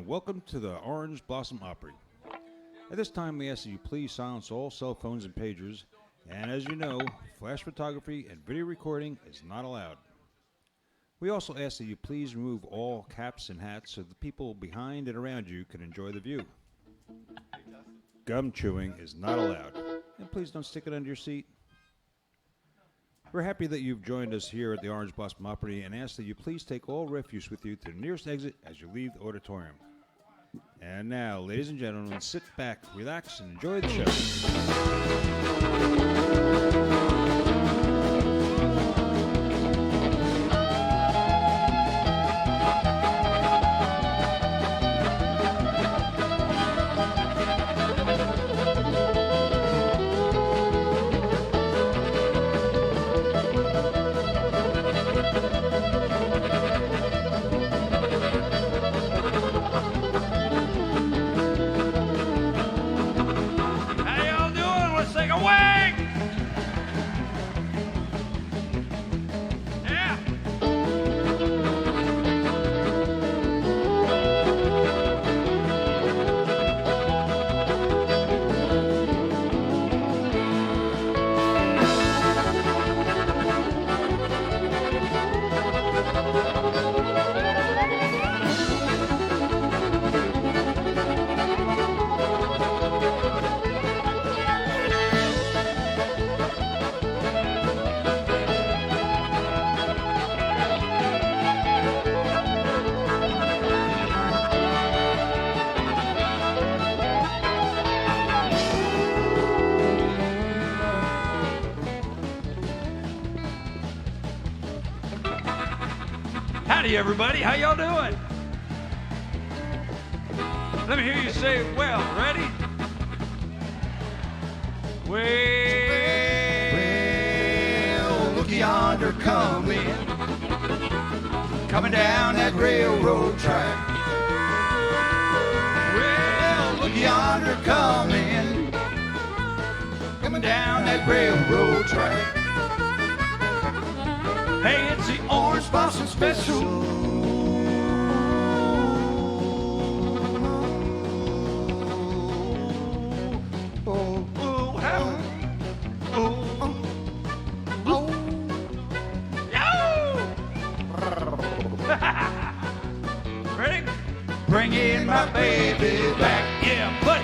and welcome to the Orange Blossom Opry. At this time, we ask that you please silence all cell phones and pagers, and as you know, flash photography and video recording is not allowed. We also ask that you please remove all caps and hats so the people behind and around you can enjoy the view. Gum chewing is not allowed, and please don't stick it under your seat. We're happy that you've joined us here at the Orange Blossom Opry and ask that you please take all refuse with you to the nearest exit as you leave the auditorium. And now, ladies and gentlemen, sit back, relax, and enjoy the show. Howdy, everybody. How y'all doing? Let me hear you say, well, ready? Well, look yonder coming down that railroad track. Well, look yonder coming down that railroad track. Hey, it's the Orange Blossom Special. Oh, oh, how? Oh, oh, yo! Ready? Bring in my baby back. Yeah, buddy.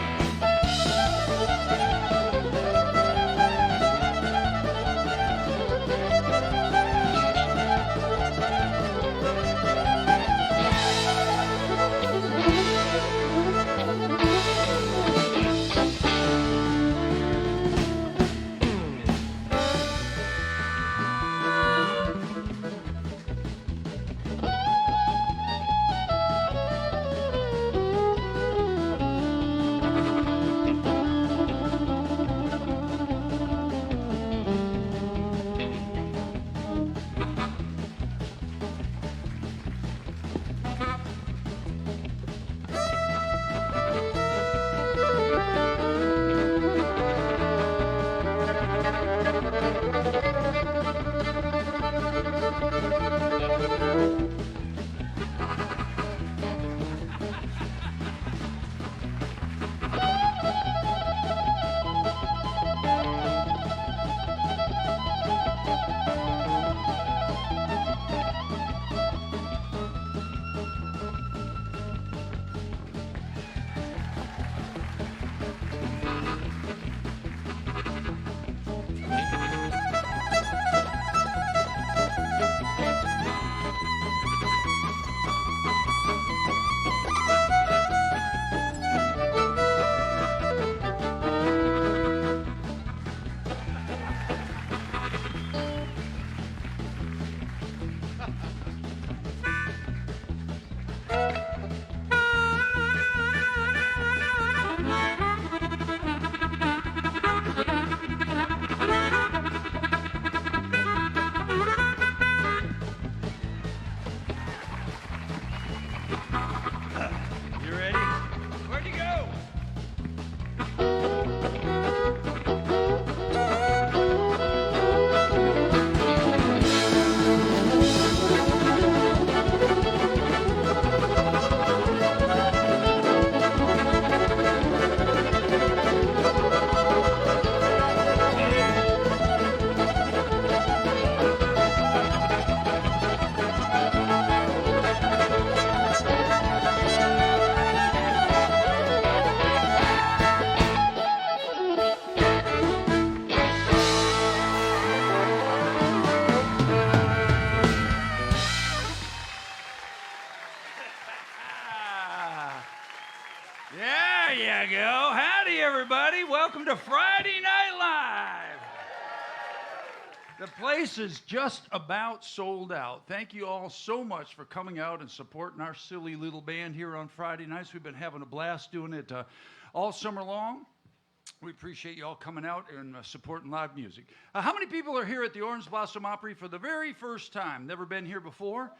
There you go. Howdy, everybody. Welcome to Friday Night Live. The place is just about sold out. Thank you all so much for coming out and supporting our silly little band here on Friday nights. We've been having a blast doing it all summer long. We appreciate you all coming out and supporting live music. How many people are here at the Orange Blossom Opry for the very first time? Never been here before?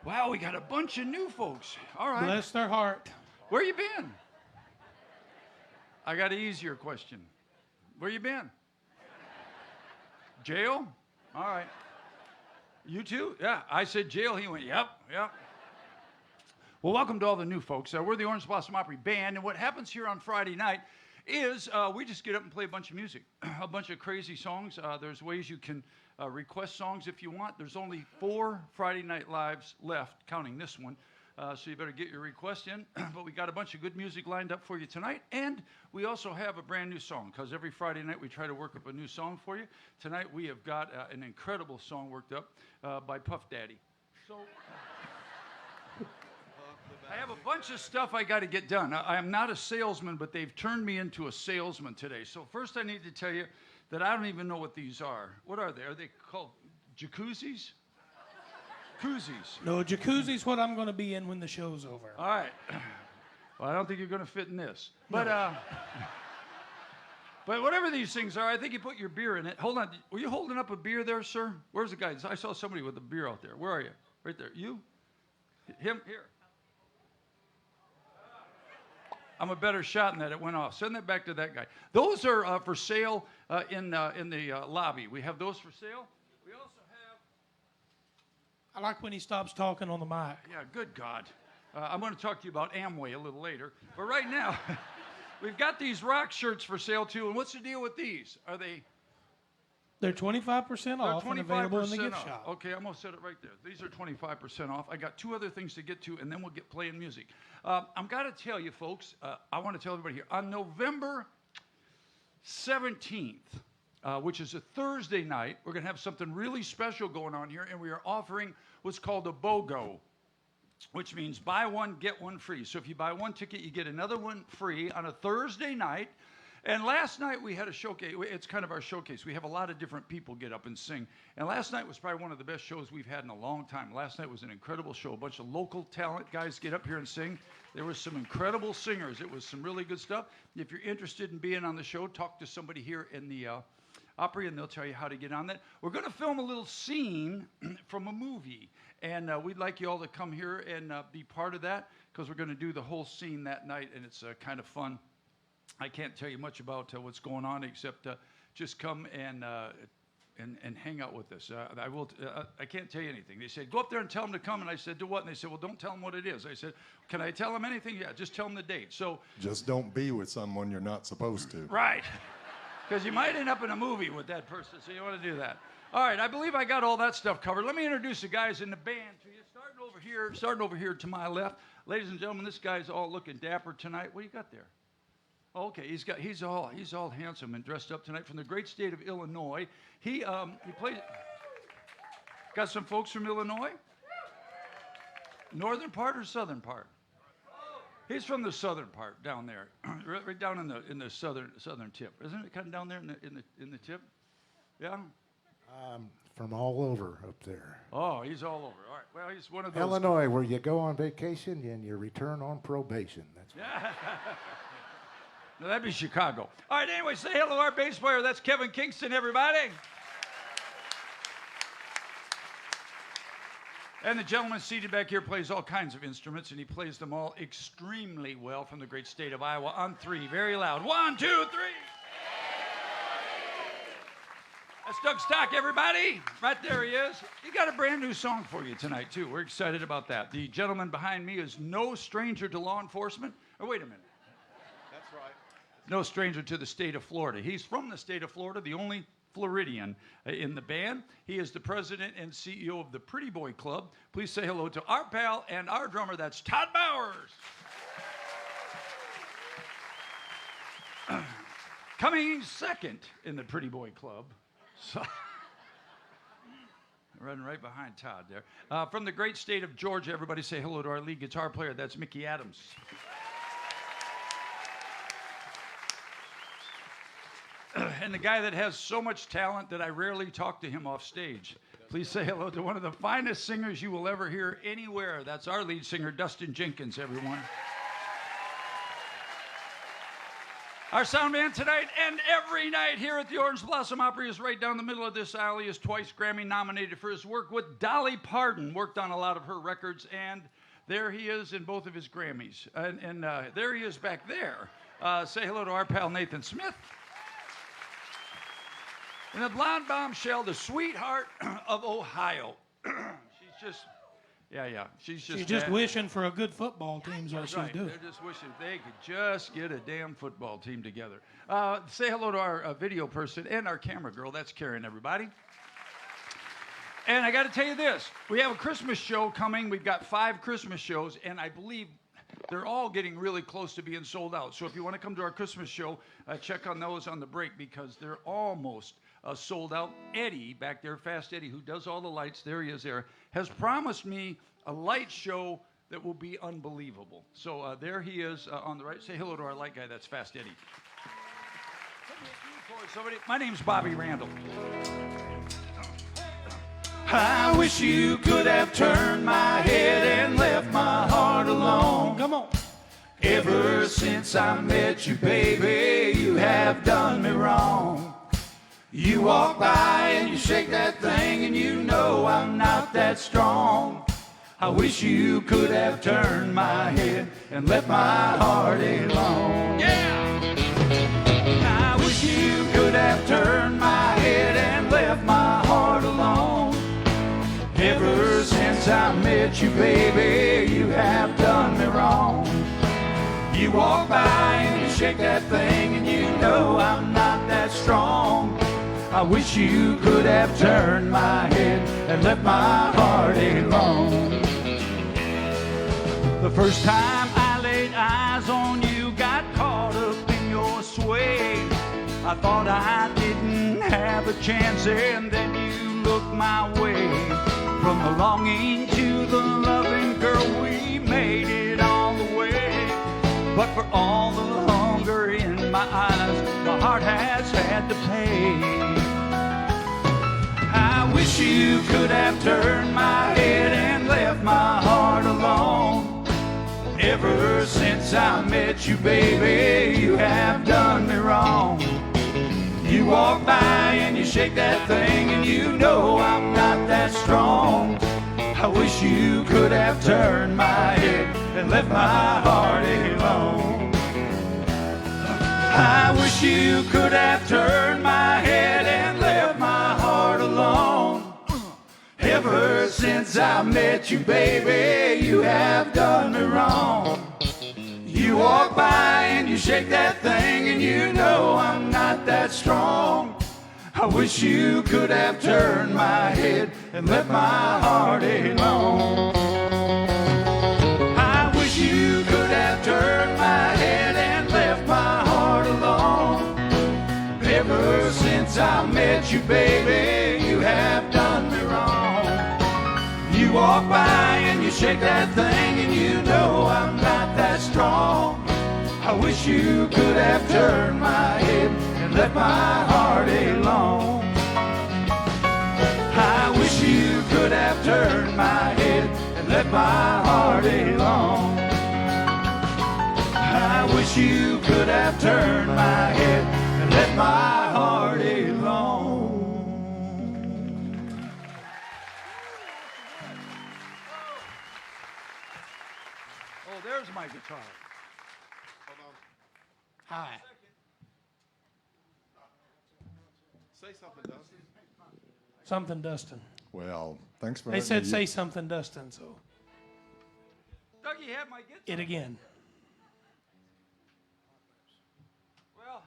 Wow, we got a bunch of new folks. All right. Bless their heart. Where you been? I got an easier question. Where you been? Jail? All right. You too? Yeah, I said jail. He went, yep. Well, welcome to all the new folks. We're the Orange Blossom Opry Band, and what happens here on Friday night is we just get up and play a bunch of music, a bunch of crazy songs. There's ways you can request songs if you want. There's only 4 Friday Night Lives left, counting this one. So you better get your request in. But we got a bunch of good music lined up for you tonight. And we also have a brand new song, because every Friday night we try to work up a new song for you. Tonight we have got an incredible song worked up by Puff Daddy. So I have a bunch of stuff I got to get done. I am not a salesman, but they've turned me into a salesman today. So first I need to tell you that I don't even know what these are. What are they? Are they called jacuzzis? Koozies. No, jacuzzi's what I'm going to be in when the show's over. All right. Well, I don't think you're going to fit in this. But but whatever these things are, I think you put your beer in it. Hold on. Were you holding up a beer there, sir? Where's the guy? I saw somebody with a beer out there. Where are you? Right there. You? Him? Here. I'm a better shot than that. It went off. Send that back to that guy. Those are for sale in the lobby. We have those for sale. We also have... I like when he stops talking on the mic. Yeah, good God. I'm going to talk to you about Amway a little later. But right now, we've got these rock shirts for sale, too. And what's the deal with these? Are they... They're 25% off and available in the gift off. shop. Okay, I'm going to set it right there. These are 25% off. I got 2 other things to get to, and then we'll get playing music. I'm got to tell you, folks, I want to tell everybody here, on November 17th, which is a Thursday night, we're going to have something really special going on here, and we are offering what's called a BOGO, which means buy one, get one free. So if you buy one ticket, you get another one free on a Thursday night. And last night we had a showcase. It's kind of our showcase. We have a lot of different people get up and sing. And last night was probably one of the best shows we've had in a long time. Last night was an incredible show. A bunch of local talent guys get up here and sing. There were some incredible singers. It was some really good stuff. If you're interested in being on the show, talk to somebody here in the Opry, and they'll tell you how to get on that. We're going to film a little scene from a movie. And we'd like you all to come here and be part of that, because we're going to do the whole scene that night, and it's kind of fun. I can't tell you much about what's going on, except just come and hang out with us. I can't tell you anything. They said, go up there and tell them to come. And I said, do what? And they said, well, don't tell them what it is. I said, can I tell them anything? Yeah, just tell them the date. So just don't be with someone you're not supposed to. Right. Because you might end up in a movie with that person, so you want to do that. All right, I believe I got all that stuff covered. Let me introduce the guys in the band to you. Starting over here to my left. Ladies and gentlemen, this guy's all looking dapper tonight. What do you got there? Okay, he's all handsome and dressed up tonight from the great state of Illinois. He plays. Got some folks from Illinois? Northern part or southern part? He's from the southern part down there, right down in the southern tip. Isn't it kind of down there in the tip? Yeah. From all over up there. Oh, he's all over. All right. Well, he's one of those. Illinois, where you go on vacation and you return on probation. That's yeah. No, that'd be Chicago. All right, anyway, say hello to our bass player. That's Kevin Kingston, everybody. And the gentleman seated back here plays all kinds of instruments, and he plays them all extremely well from the great state of Iowa on 3. Very loud. 1, 2, 3. That's Doug Stock, everybody. Right there he is. He got a brand new song for you tonight, too. We're excited about that. The gentleman behind me is no stranger to law enforcement. Oh, wait a minute. That's right. No stranger to the state of Florida. He's from the state of Florida, the only Floridian in the band. He is the president and CEO of the Pretty Boy Club. Please say hello to our pal and our drummer. That's Todd Bowers. Coming second in the Pretty Boy Club. So running right behind Todd there. From the great state of Georgia, everybody say hello to our lead guitar player. That's Mickey Adams. and the guy that has so much talent that I rarely talk to him off stage. Please say hello to one of the finest singers you will ever hear anywhere. That's our lead singer, Dustin Jenkins, everyone. Our sound man tonight and every night here at the Orange Blossom Opry is right down the middle of this aisle. He is twice Grammy nominated for his work with Dolly Parton, worked on a lot of her records, and there he is in both of his Grammys. And there he is back there. Say hello to our pal Nathan Smith. And the blonde bombshell, the sweetheart of Ohio. She's just, she's just wishing for a good football team is what That's she's right. doing. They're just wishing they could just get a damn football team together. Say hello to our video person and our camera girl. That's Karen, everybody. And I got to tell you this. We have a Christmas show coming. We've got 5 Christmas shows, and I believe they're all getting really close to being sold out. So if you want to come to our Christmas show, check on those on the break because they're almost sold out. Eddie, back there, Fast Eddie, who does all the lights, there he is there, has promised me a light show that will be unbelievable. So there he is on the right. Say hello to our light guy. That's Fast Eddie. My name's Bobby Randall. I wish you could have turned my head and left my heart alone. Come on. Ever since I met you, baby, you have done me wrong. You walk by and you shake that thing and you know I'm not that strong. I wish you could have turned my head and left my heart alone. Yeah! I wish you could have turned my head and left my heart alone. Ever since I met you, baby, you have done me wrong. You walk by and you shake that thing and you know I'm not that strong. I wish you could have turned my head and left my heart alone. The first time I laid eyes on you, got caught up in your sway. I thought I didn't have a chance and then you looked my way. From the longing to the loving, girl, we made it all the way. But for all the hunger in my eyes, my heart has had to pay. I wish you could have turned my head and left my heart alone. Ever since I met you, baby, you have done me wrong. You walk by and you shake that thing and you know I'm not that strong. I wish you could have turned my head and left my heart alone. I wish you could have turned my head and left my heart alone. Ever since I met you, baby, you have done me wrong. You walk by and you shake that thing and you know I'm not that strong. I wish you could have turned my head and left my heart alone. I wish you could have turned my head and left my heart alone. Ever since I met you, baby, you have done me wrong. You walk by and you shake that thing and you know I'm not that strong. I wish you could have turned my head and left my heart alone. I wish you could have turned my head and left my heart alone. I wish you could have turned my head and left my heart alone. Oh, there's my guitar. Hi. Say something, Dustin. Something, Dustin. Well, thanks for They letting said me- say something, Dustin, so Dougie had my guitar. it again. Well,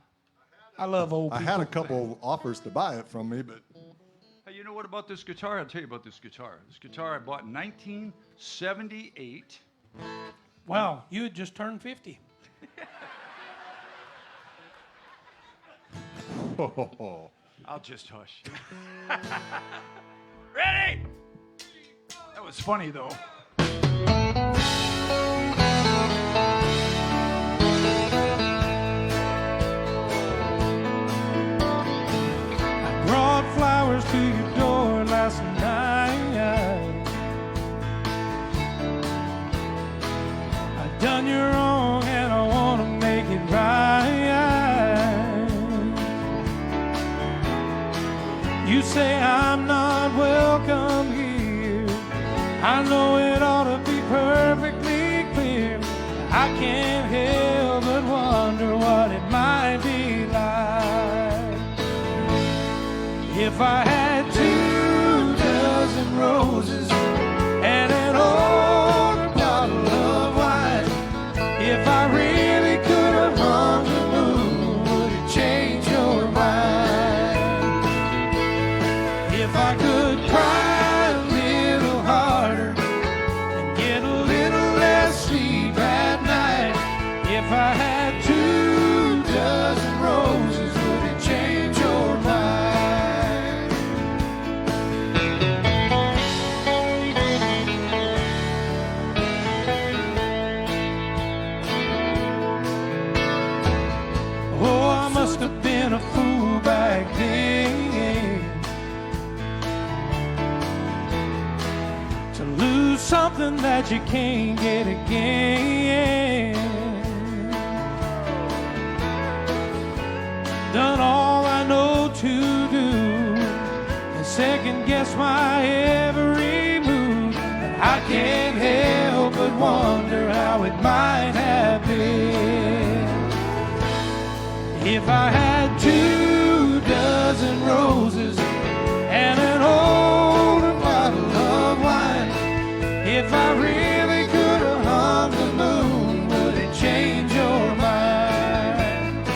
I love old I people. had a couple offers to buy it from me, but hey, you know what about this guitar? I'll tell you about this guitar. This guitar I bought in 1978. Wow, you had just turned 50. I'll just hush. Ready? That was funny, though. I know it ought to be perfectly clear. I can't help but wonder what it might be like if I had 24 roses and an old bottle of wine. If I really could have hung the moon, would it change your mind? If I could cry a little harder and get a little less sleep at night, if I had 24 roses, would it change your mind? Oh, I must have been a fool back then to lose something that you can't get again. Done all I know to do and second guess my every move. And I can't help but wonder how it might have been if I had 24 roses and an old bottle of wine. If I really could have hung the moon, would it change your mind?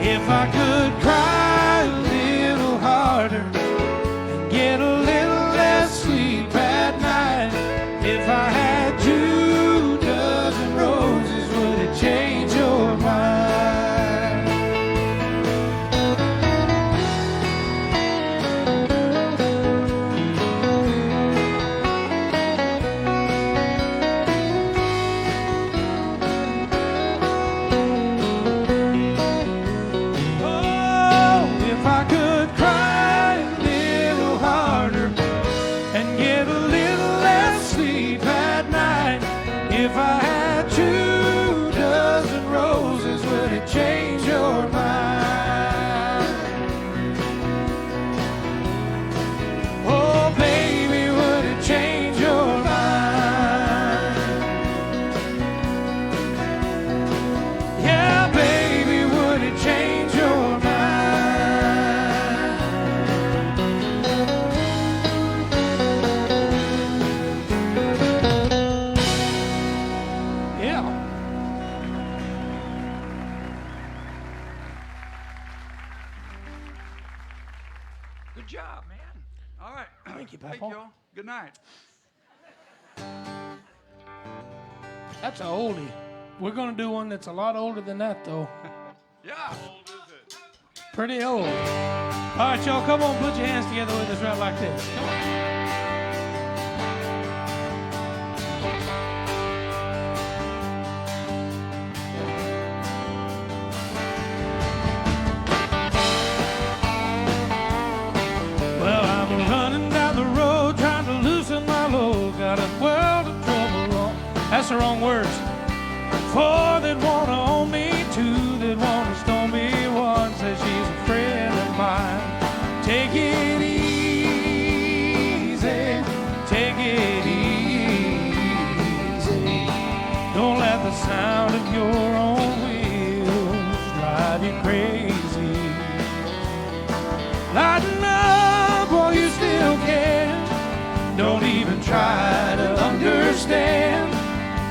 If I could cry a little harder and get a little less sleep at night, if I had 24 roses, would it change your mind? If I had 24 roses, would it change your mind? Oh, baby, would it change your mind? Yeah, baby, would it change your mind? Good job, man. All right. Thank you, Thank Papa. you all. Good night. That's a oldie. We're going to do one that's a lot older than that, though. Yeah. Pretty old. All right, y'all, come on, put your hands together with us right like this. Come on. Well, I'm running down the road trying to loosen my load. Got a world of trouble on. That's the wrong words. 4 that wanna own me, 2 that wanna stone me, 1 says she's a friend of mine. Take it easy, take it easy. Don't let the sound of your own wheels drive you crazy. Lighten up while you still can. Don't even try to understand.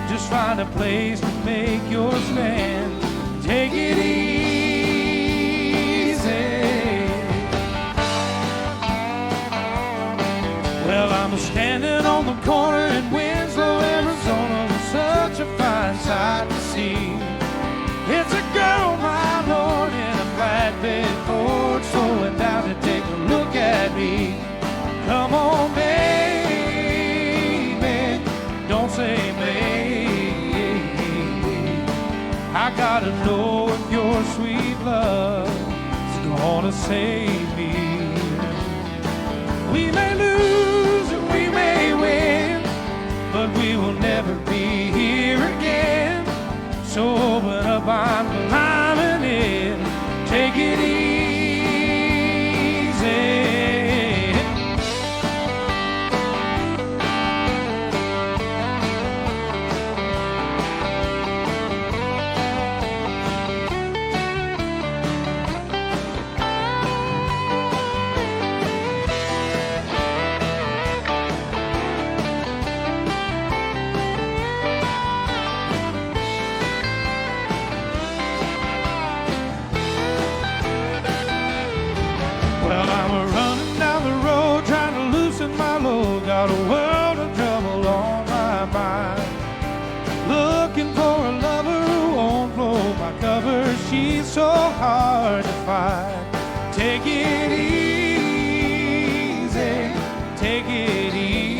Just find a place to make your stand. Take it easy. Well, I'm standing on the corner in Winslow, Arizona. Such a fine sight to see. It's a girl, my lord, in a flatbed Ford, slowing down to take a look at me. Come on, baby, don't say maybe. I gotta know if your sweet love is gonna save me. We may lose and we may win, but we will never be here again. So open up, I'm climbing in. Take it easy. covers, she's so hard to find. Take it easy, take it easy.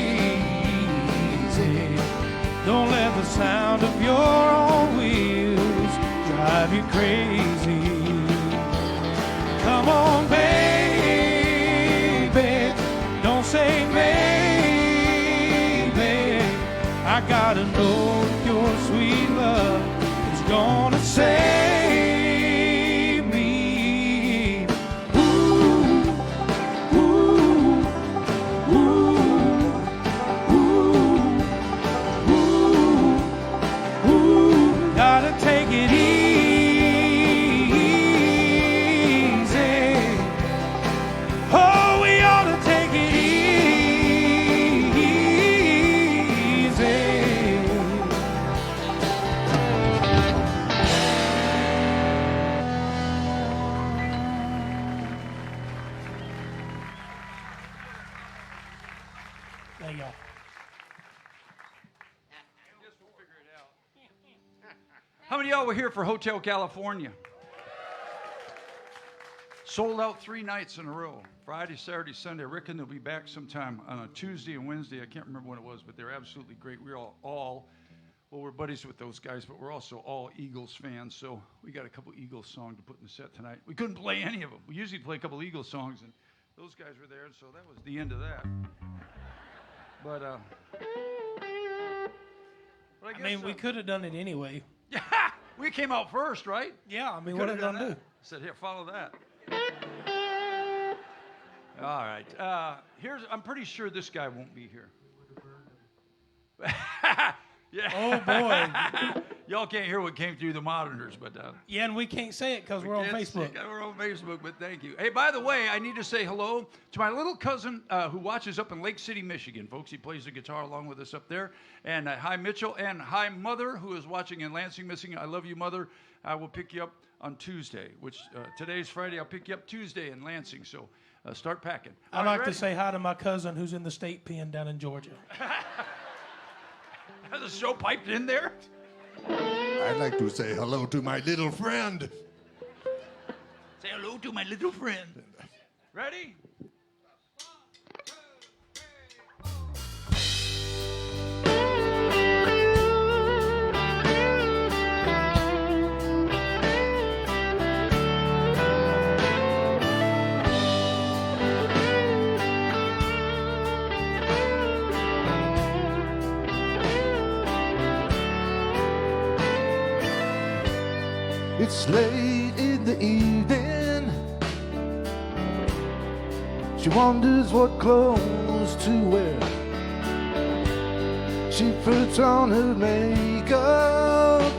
Don't let the sound of your own wheels drive you crazy. Come on, baby, don't say maybe. I gotta know your sweet love is gonna save me. Ooh, ooh, ooh, ooh, ooh, ooh. Gotta take it easy. Oh, we ought to take it easy. There you go. How many of y'all were here for Hotel California? Sold out 3 nights in a row. Friday, Saturday, Sunday. I reckon they'll be back sometime on a Tuesday and Wednesday. I can't remember when it was, but they're absolutely great. We're well, we're buddies with those guys, but we're also all Eagles fans. So we got a couple Eagles songs to put in the set tonight. We couldn't play any of them. We usually play a couple Eagles songs, and those guys were there, so that was the end of that. But I I mean, we could have done it anyway. Yeah, we came out first, right? Yeah, I mean, We what are could've they done gonna do? that. I said, here, follow that. All right. I'm pretty sure this guy won't be here. Yeah. Oh boy. Y'all can't hear what came through the monitors, but Yeah, and we can't say it because we're on can't see Facebook. it. We're on Facebook, but thank you. Hey, by the way, I need to say hello to my little cousin who watches up in Lake City, Michigan. Folks, he plays the guitar along with us up there. And hi, Mitchell. And hi, Mother, who is watching in Lansing, Michigan. I love you, Mother. I will pick you up on Tuesday, which today's Friday. I'll pick you up Tuesday in Lansing. So start packing. I'd All like right, to ready? say hi to my cousin who's in the state pen down in Georgia. Has the show piped in there? I'd like to say hello to my little friend. Say hello to my little friend. Ready? It's late in the evening. She wonders what clothes to wear. She puts on her makeup,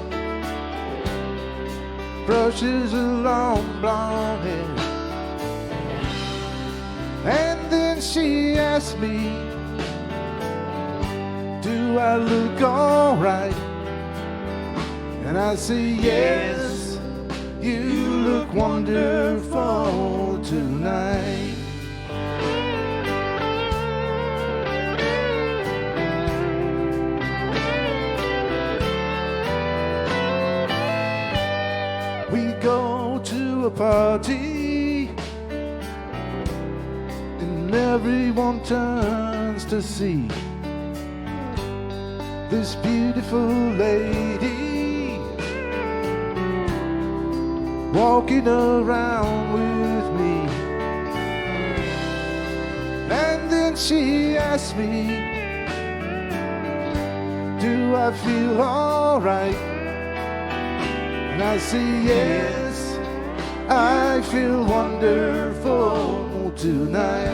brushes her long blonde hair, and then she asks me, do I look alright? And I say yes, you look wonderful tonight. We go to a party and everyone turns to see this beautiful lady walking around with me. And then she asked me, do I feel alright? And I say yes, I feel wonderful tonight.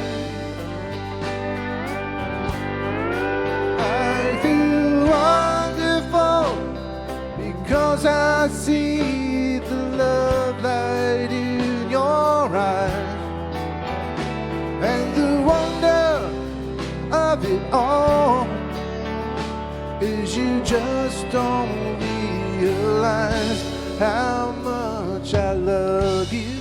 I feel wonderful because I see the love light in your eyes, and the wonder of it all is you just don't realize how much I love you.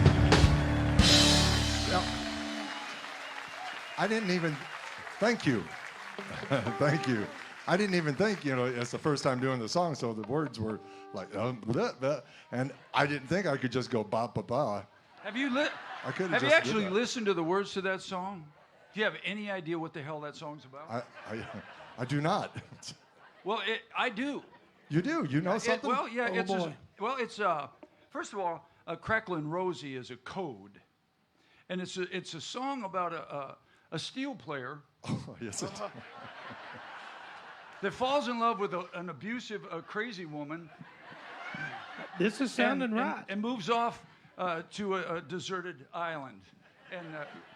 I didn't even, thank you. Thank you. I didn't even think, it's the first time doing the song, so the words were like, blah, blah, and I didn't think I could just go ba ba ba. Have you I couldn't have you just do actually that. listened to the words to that song? Do you have any idea what the hell that song's about? I do not. Well, I do. You do? You know something? Well, yeah. Oh, It's first of all, Cracklin' Rosie is a code, and it's a song about a steel player Oh, yes, it that falls in love with an abusive, crazy woman. This is sounding right. And moves off to a deserted island. And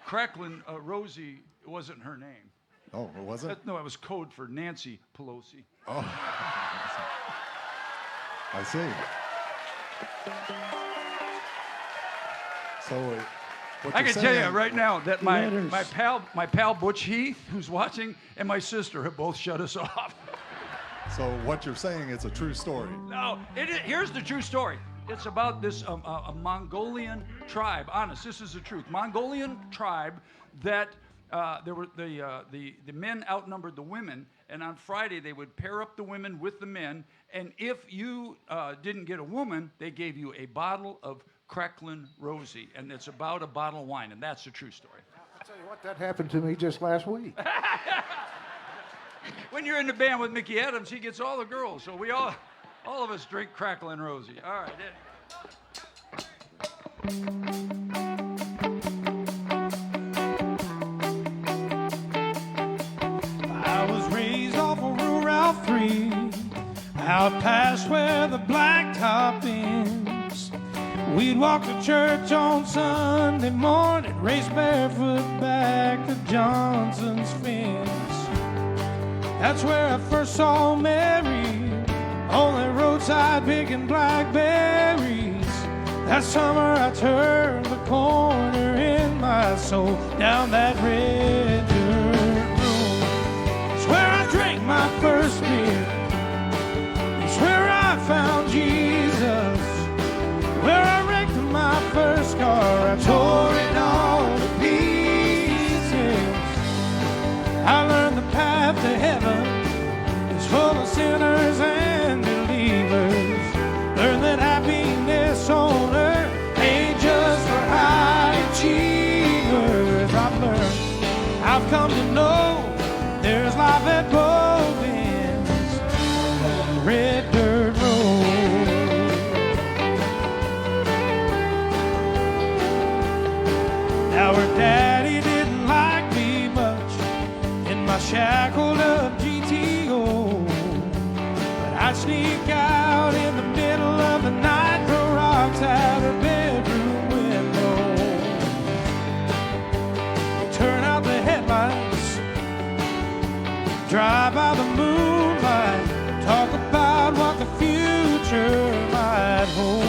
Cracklin' Rosie wasn't her name. Oh, it wasn't? No, it was code for Nancy Pelosi. Oh. I see. So, what I you're can tell you saying- right now that my Letters. pal Butch Heath, who's watching, and my sister have both shut us off. So what you're saying is a true story. No, here's the true story. It's about this a Mongolian tribe. Honest, this is the truth. Mongolian tribe that there were the men outnumbered the women, and on Friday they would pair up the women with the men, and if you didn't get a woman, they gave you a bottle of Cracklin' Rosie, and it's about a bottle of wine, and that's the true story. I'll tell you what, that happened to me just last week. When you're in the band with Mickey Adams, he gets all the girls, so we all of us drink Cracklin' Rosie. All right. I was raised off of Route 3, out past where the blacktop ends. We'd walk to church on Sunday morning, race barefoot back to Johnson's fence. That's where I first saw Mary, on the roadside picking blackberries. That summer I turned the corner in my soul, down that red dirt road. It's where I drank my first beer. It's where I found Jesus. Where I wrecked my first car, I tore it all to pieces. I learned the path to heaven is full of sinners and believers. Learned that happiness on earth ain't just for high achievers. I've learned, I've come to know there's life at both ends of the red dirt road. Now her daddy didn't like me much in my shackled up GTO, but I'd sneak out in the middle of the night, throw rocks out her bedroom window, turn out the headlights, drive by the moonlight, talk about what the future might hold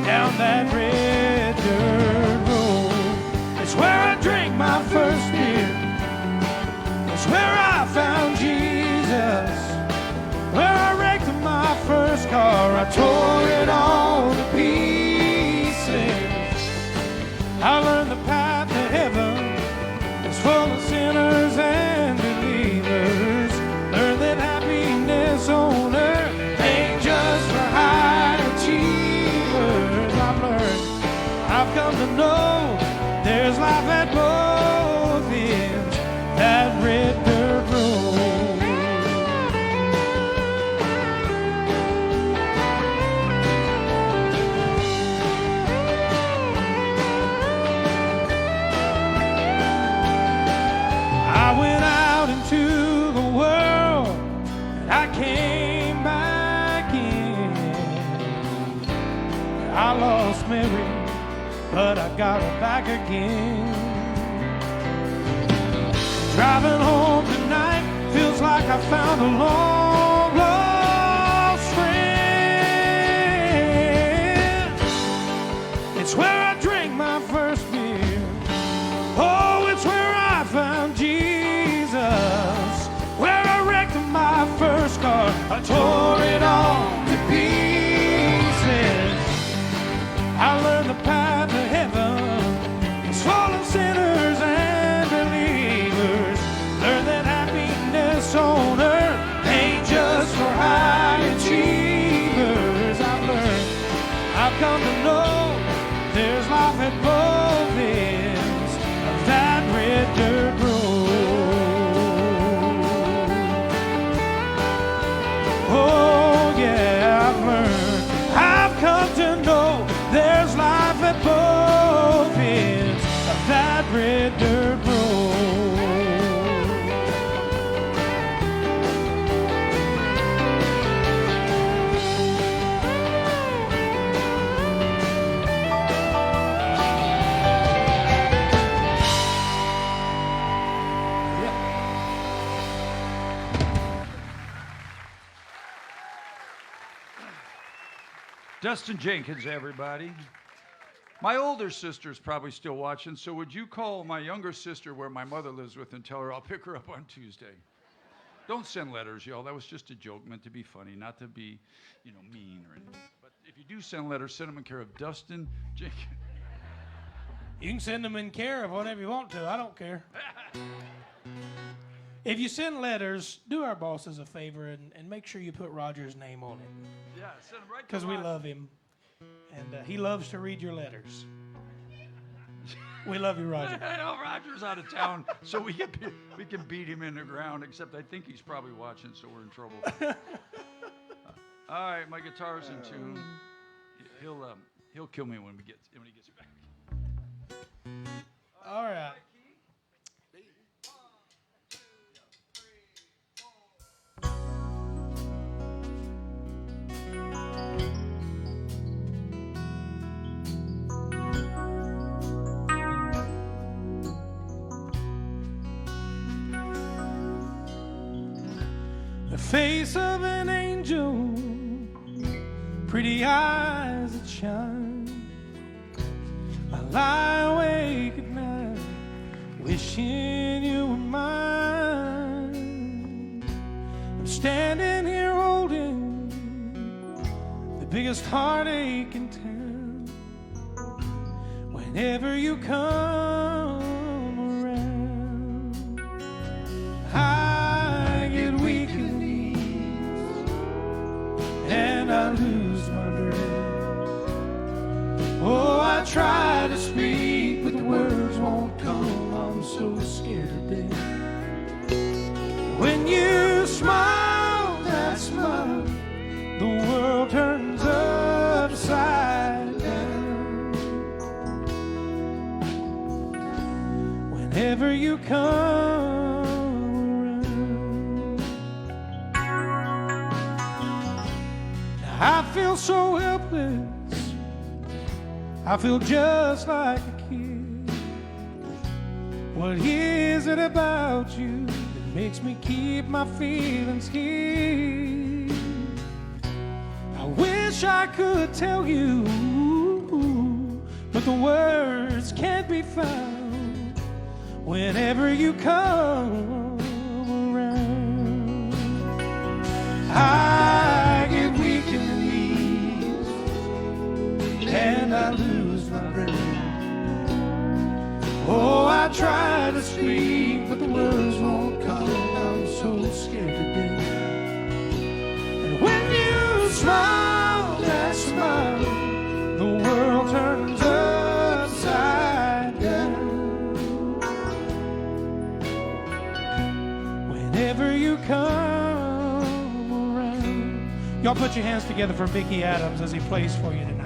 down that red dirt road. It's where I drank my first beer. It's where I found Jesus. Where I wrecked my first car. I tore it all to pieces. I learned the path to heaven is full of sinners and believers. Learned that happiness on earth ain't just for high achievers. I've learned, I've come to know there's life at both ends, that red dirt road. I went out into the world and I came back in. I lost Mary, but I got her back again. Driving home tonight feels like I found a long lost friend. It's where I drank my first beer. Oh, it's where I found Jesus. Where I wrecked my first car. I tore it all to pieces. I learned the path to heaven is full of sinners and believers. this on earth ain't just for high achievers. I've come to know there's life at both ends of that red dirt road. Oh yeah, I've come to know there's life at both ends of that red dirt road. Dustin Jenkins, everybody. My older sister's probably still watching, so would you call my younger sister where my mother lives with and tell her I'll pick her up on Tuesday? Don't send letters, y'all. That was just a joke meant to be funny, not to be, mean or anything. But if you do send letters, send them in care of Dustin Jenkins. You can send them in care of whatever you want to. I don't care. If you send letters, do our bosses a favor and make sure you put Roger's name on it. Yeah, send them right to Because we Roger. love him. And he loves to read your letters. We love you, Roger. I know Roger's out of town, so we can beat him in the ground, except I think he's probably watching, so we're in trouble. All right, my guitar's in tune. He'll kill me when he gets back. All right. The face of an angel, pretty eyes that shine. I lie awake at night, wishing you were mine. I'm standing here holding the biggest heartache in town. Whenever you come around, I get weak in the knees and I lose my breath. Oh, I try to speak, but the words won't come. I'm so scared to death. When you smile, that smile, the world turns upside down. Whenever you come around, now I feel so helpless. I feel just like a kid. What is it about you that makes me keep my feelings hid? I wish I could tell you, but the words can't be found. Whenever you come around, I get weak in the knees and I lose my breath. Oh, I try to speak, but the words won't come. I'm so scared to death. And when you smile, that smile, the world turns upside down. Whenever you come around. Y'all put your hands together for Mickey Adams as he plays for you tonight.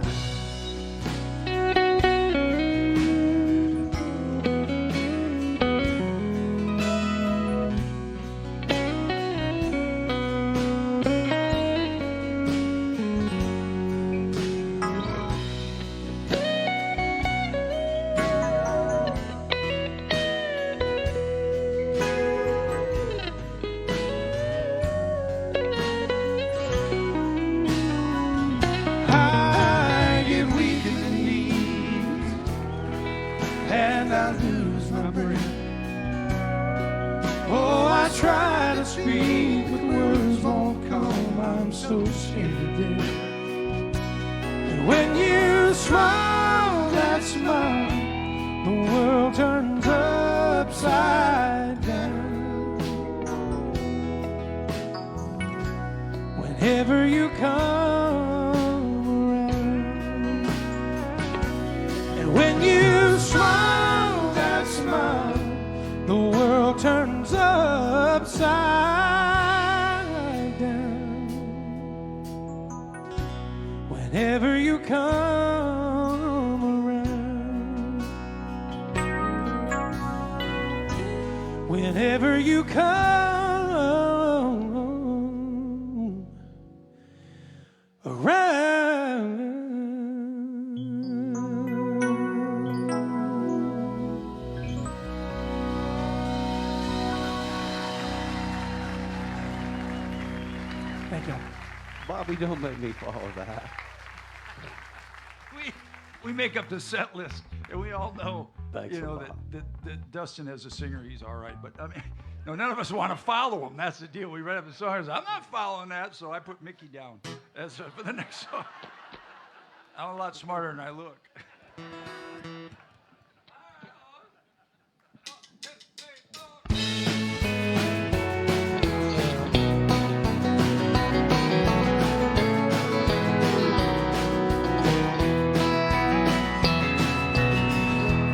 whenever you come around. And when you smile that smile, the world turns upside down. Whenever you come around, whenever you come around. Thank you. Bobby, don't make me follow that. We make up the set list, and we all know, Thanks you know, a lot. that Dustin as a singer, he's all right. But I mean, no, none of us want to follow him. That's the deal. We write up the songs. I'm not following that, so I put Mickey down as for the next song. I'm a lot smarter than I look.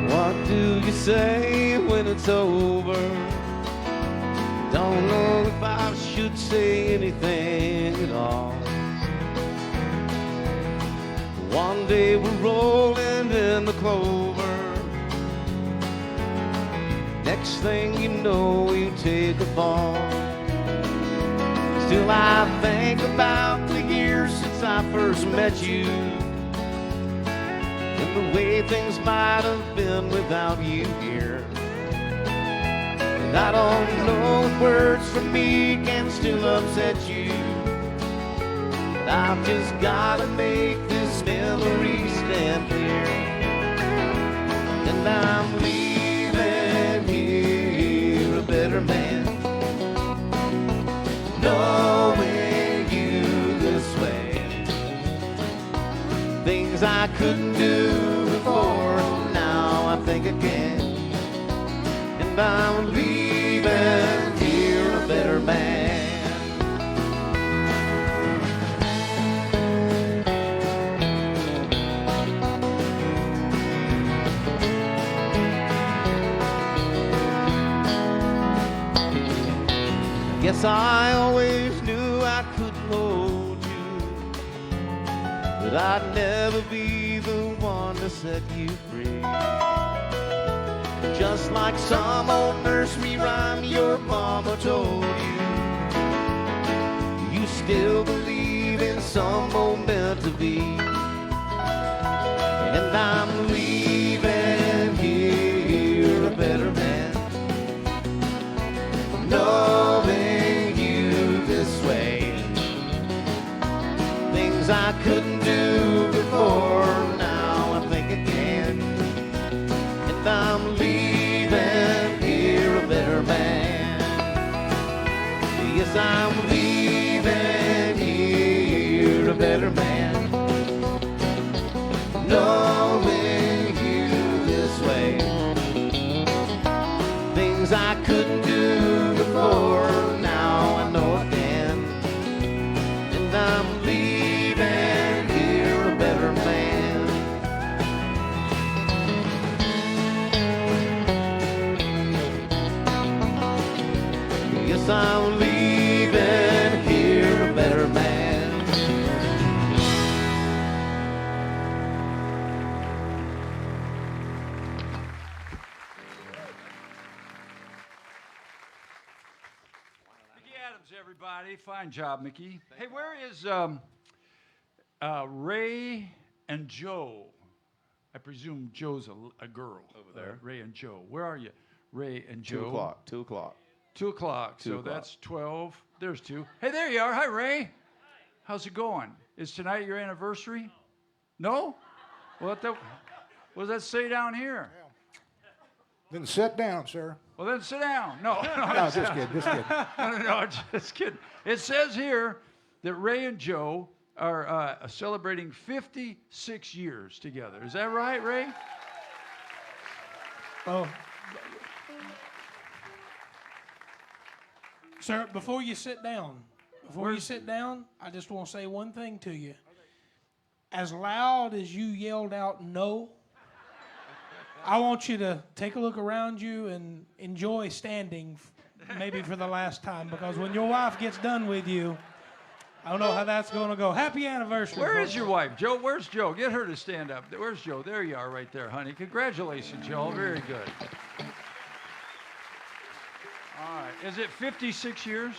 What do you say when it's over? Don't know if I should say anything at all. One day we're rolling in the clover. Next thing you know, you take a fall. Still I think about the years since I first met you, and the way things might have been without you here. And I don't know if words from me can still upset you, but I've just gotta make this memory stand clear. And I'm leaving here a better man, knowing you this way. Things I couldn't do before, now I think I can. And I'm leaving here a better man. Guess I always knew I couldn't hold you, but I'd never be the one to set you free. Just like some old nursery rhyme your mama told you, you still believe in some old meant to be. And I'm leaving here a better man, knowing you this way. Things I couldn't do before, now I think I can. And I'm leaving here a better man. Yes, I'm leaving here a better man, knowing you this way. Things I couldn't do before, now I know I can. And I'm leaving here a better man. Yes, I'm leaving here a better man. Mickey Adams, everybody. Fine job, Mickey. Hey, where is Ray and Joe? I presume Joe's a girl. Over there. Ray and Joe. Where are you? Ray and Joe. 2 o'clock, 2 o'clock. 2 o'clock. 2 So o'clock. that's 12. There's 2. Hey, there you are. Hi, Ray. How's it going? Is tonight your anniversary? No? What does that say down here? Then sit down, sir. Well, then sit down. No, No, just kidding, just kidding. no, just kidding. It says here that Ray and Joe are celebrating 56 years together. Is that right, Ray? Oh, sir, before you sit down, Before you sit down, I just want to say one thing to you. As loud as you yelled out no, I want you to take a look around you and enjoy standing maybe for the last time, because when your wife gets done with you, I don't know how that's going to go. Happy anniversary. Where folks. is your wife, Joe? Where's Joe? Get her to stand up. Where's Joe? There you are right there, honey. Congratulations, Joe. Very good. All right. Is it 56 years?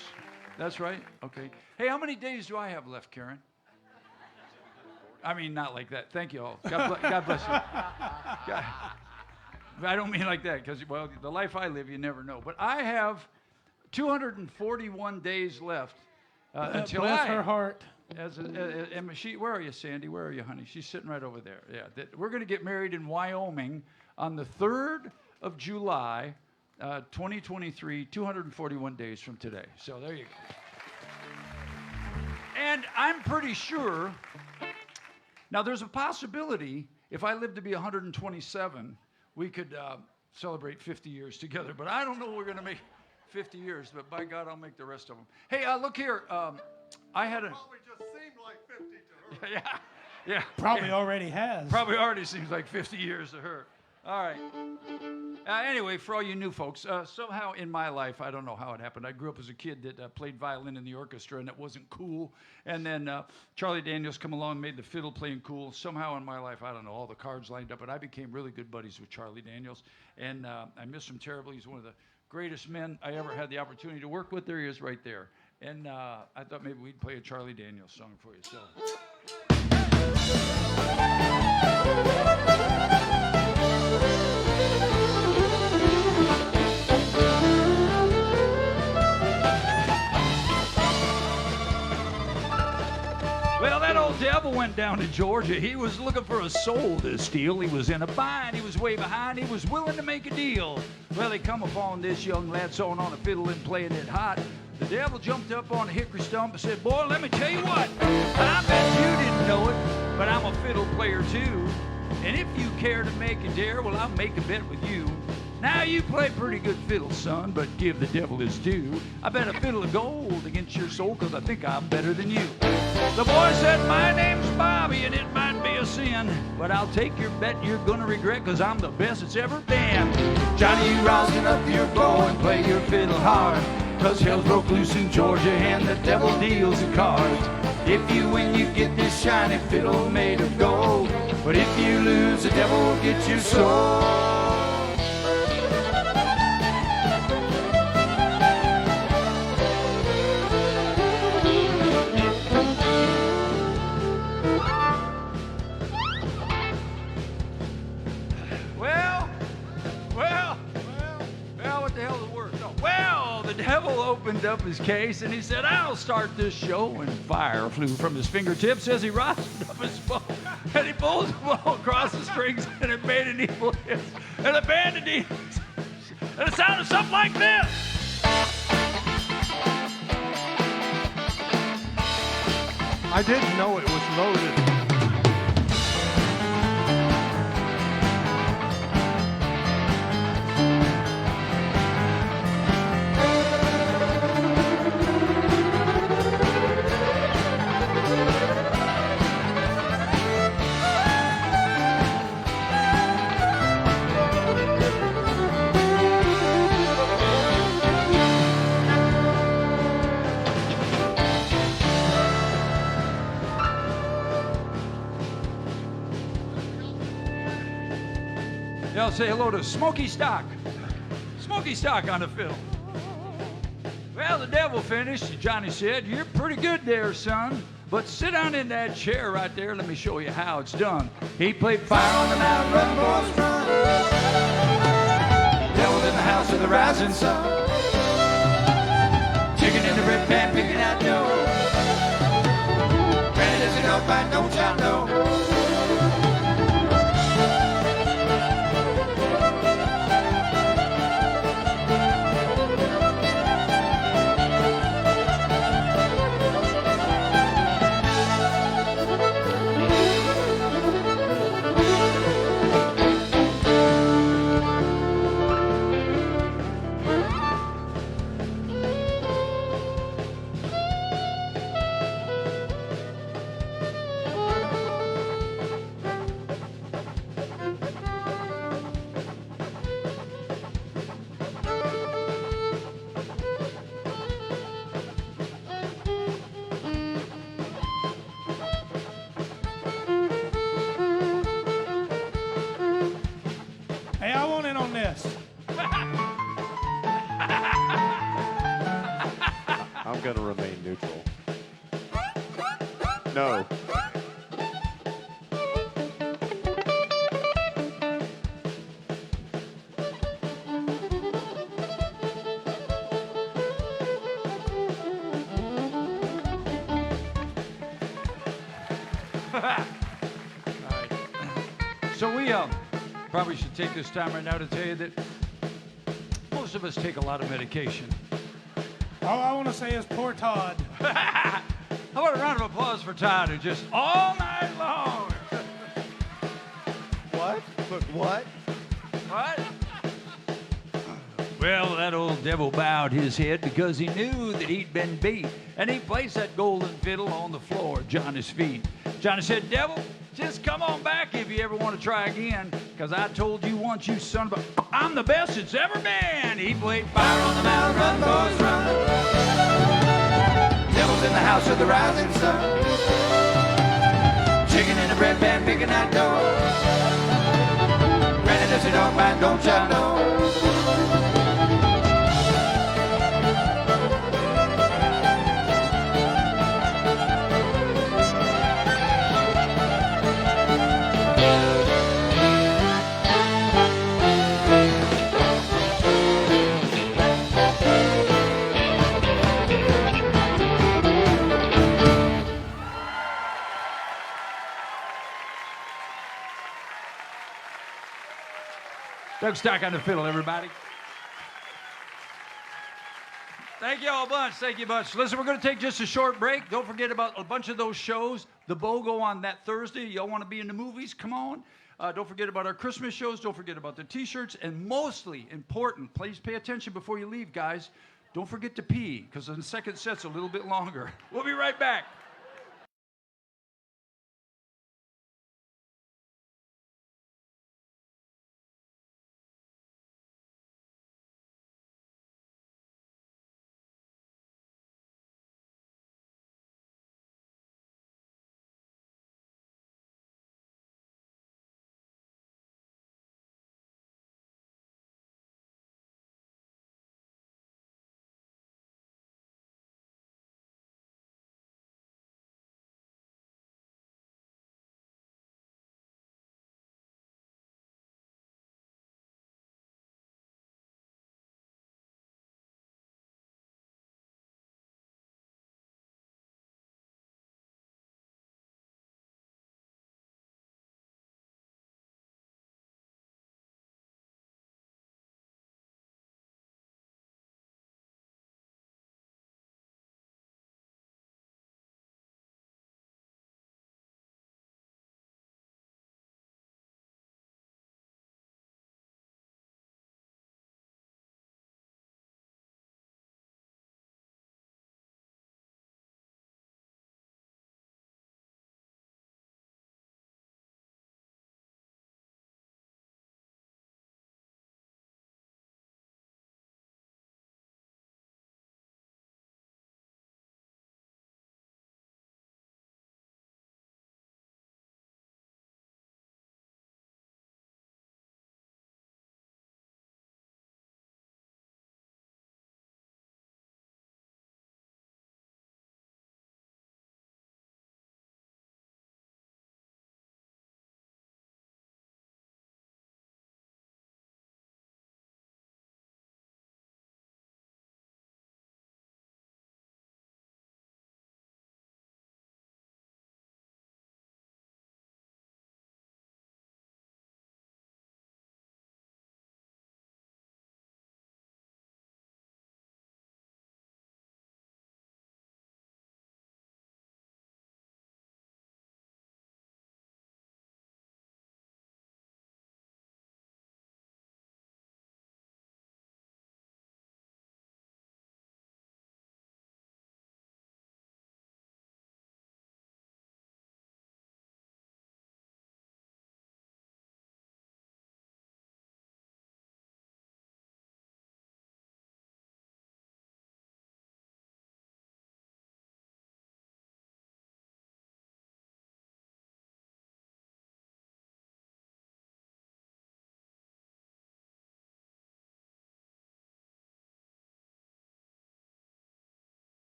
That's right? Okay. Hey, how many days do I have left, Karen? I mean, not like that. Thank you all. God bless you. God. I don't mean like that because, well, the life I live, you never know. But I have 241 days left until Bless her heart. Where are you, Sandy? Where are you, honey? She's sitting right over there. Yeah, we're going to get married in Wyoming on the 3rd of July, 2023, 241 days from today. So there you go. And I'm pretty sure, now there's a possibility, if I live to be 127, we could celebrate 50 years together. But I don't know we're going to make 50 years, but by God, I'll make the rest of them. Hey, look here. I had a... Probably just seemed like 50 to her. Yeah. Probably already has. Probably already seems like 50 years to her. All right. Anyway, for all you new folks, somehow in my life, I don't know how it happened. I grew up as a kid that played violin in the orchestra, and it wasn't cool. And then Charlie Daniels come along and made the fiddle playing cool. Somehow in my life, I don't know, all the cards lined up, and I became really good buddies with Charlie Daniels. And I miss him terribly. He's one of the greatest men I ever had the opportunity to work with. There he is right there. And I thought maybe we'd play a Charlie Daniels song for you. So. Well, that old devil went down to Georgia. He was looking for a soul to steal. He was in a bind. He was way behind. He was willing to make a deal. Well, he come upon this young lad sewing on a fiddle and playing it hot. The devil jumped up on a hickory stump and said, "Boy, let me tell you what. I bet you didn't know it, but I'm a fiddle player too. And if you care to make a dare, well, I'll make a bet with you. Now, you play pretty good fiddle, son, but give the devil his due. I bet a fiddle of gold against your soul, because I think I'm better than you." The boy said, "My name's Bobby, and it might be a sin, but I'll take your bet you're gonna regret, because I'm the best it's ever been. Johnny, you rousing up your bow and play your fiddle hard, because hell broke loose in Georgia and the devil deals the cards. If you win, you get this shiny fiddle made of gold, but if you lose, the devil will get your soul." What the hell is the word? No. Well, the devil opened up his case and he said, "I'll start this show." And fire flew from his fingertips as he rounded up his bow. And he pulled the bow across the strings and it made an evil hiss. And the band of demons. And it sounded something like this. I didn't know it was loaded. Y'all say hello to Smokey Stock. Smokey Stock on the fiddle. Well, the devil finished. Johnny said, "You're pretty good there, son. But sit down in that chair right there. Let me show you how it's done." He played "Fire on the Mountain, Run, Boys, Run." Devil in the house of the rising sun. Chicken in the red pan, picking out dough. Granny doesn't know if I know, child know. I'm going to remain neutral. No. So we probably should take this time right now to tell you that most of us take a lot of medication. All I want to say is poor Todd. How about a round of applause for Todd, who just all night long. What? Look, what? What? Well, that old devil bowed his head because he knew that he'd been beat. And he placed that golden fiddle on the floor at Johnny's feet. Johnny said, "Devil, just come on back if you ever want to try again. Because I told you once, you son of a... I'm the best it's ever been." He played Fire on the Mountain, Run, Boys, Run. Devil's in the house of the rising sun. Chicken in the bread pan, picking that dough. Granny does it don't mind, don't you know? Doug Stock on the fiddle, everybody. Thank you all a bunch. Thank you a bunch. Listen, we're going to take just a short break. Don't forget about a bunch of those shows. The BOGO on that Thursday. Y'all want to be in the movies? Come on. Don't forget about our Christmas shows. Don't forget about the T-shirts. And mostly important, please pay attention before you leave, guys. Don't forget to pee, because the second set's a little bit longer. We'll be right back.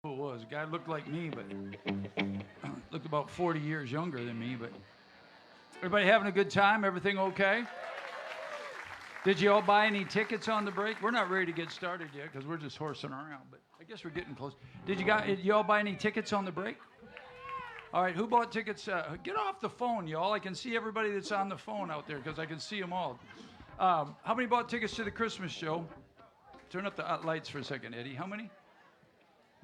who it was. A guy looked like me, but looked about 40 years younger than me. But everybody having a good time? Everything okay? Did you all buy any tickets on the break? We're not ready to get started yet because we're just horsing around, but I guess we're getting close. Did you all buy any tickets on the break? All right, who bought tickets? Get off the phone, y'all. I can see everybody that's on the phone out there because I can see them all. How many bought tickets to the Christmas show? Turn up the lights for a second, Eddie. How many?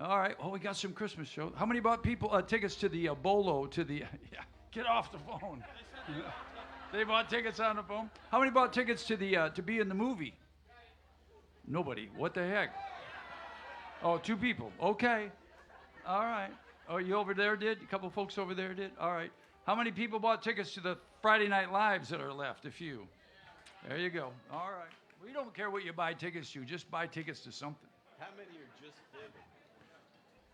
All right. Oh, we got some Christmas show. How many bought tickets to the Bolo, to the... Yeah, get off the phone. They bought tickets on the phone. How many bought tickets to the to be in the movie? Nobody. What the heck? Oh, 2 people. Okay. All right. Oh, you over there did? A couple folks over there did? All right. How many people bought tickets to the Friday Night Lives that are left? A few. There you go. All right. We don't care what you buy tickets to. Just buy tickets to something. How many are just dead?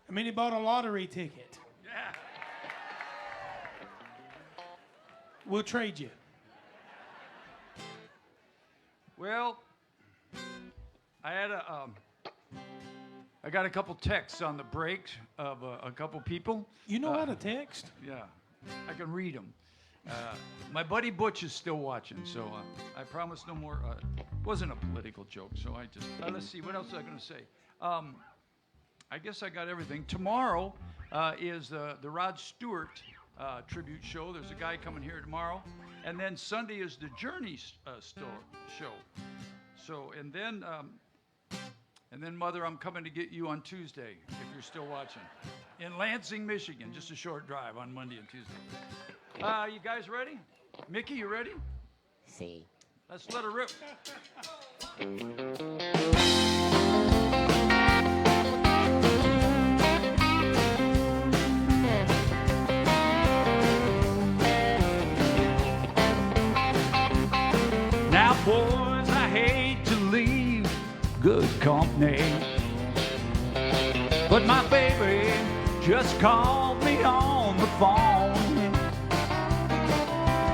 I mean, he bought a lottery ticket. Yeah. We'll trade you. Well, I got a couple texts on the break of a couple people. You know how to text? Yeah, I can read them. My buddy Butch is still watching, so I promise no more. Wasn't a political joke, so I just let's see what else was I going to say. I guess I got everything. Tomorrow is the Rod Stewart tribute show. There's a guy coming here tomorrow, and then Sunday is the Journey show. So and then Mother, I'm coming to get you on Tuesday if you're still watching, in Lansing, Michigan. Just a short drive on Monday and Tuesday. You guys ready? Mickey, you ready? See. Let's let her rip. Now, boys, I hate to leave good company, but my baby just called me on the phone.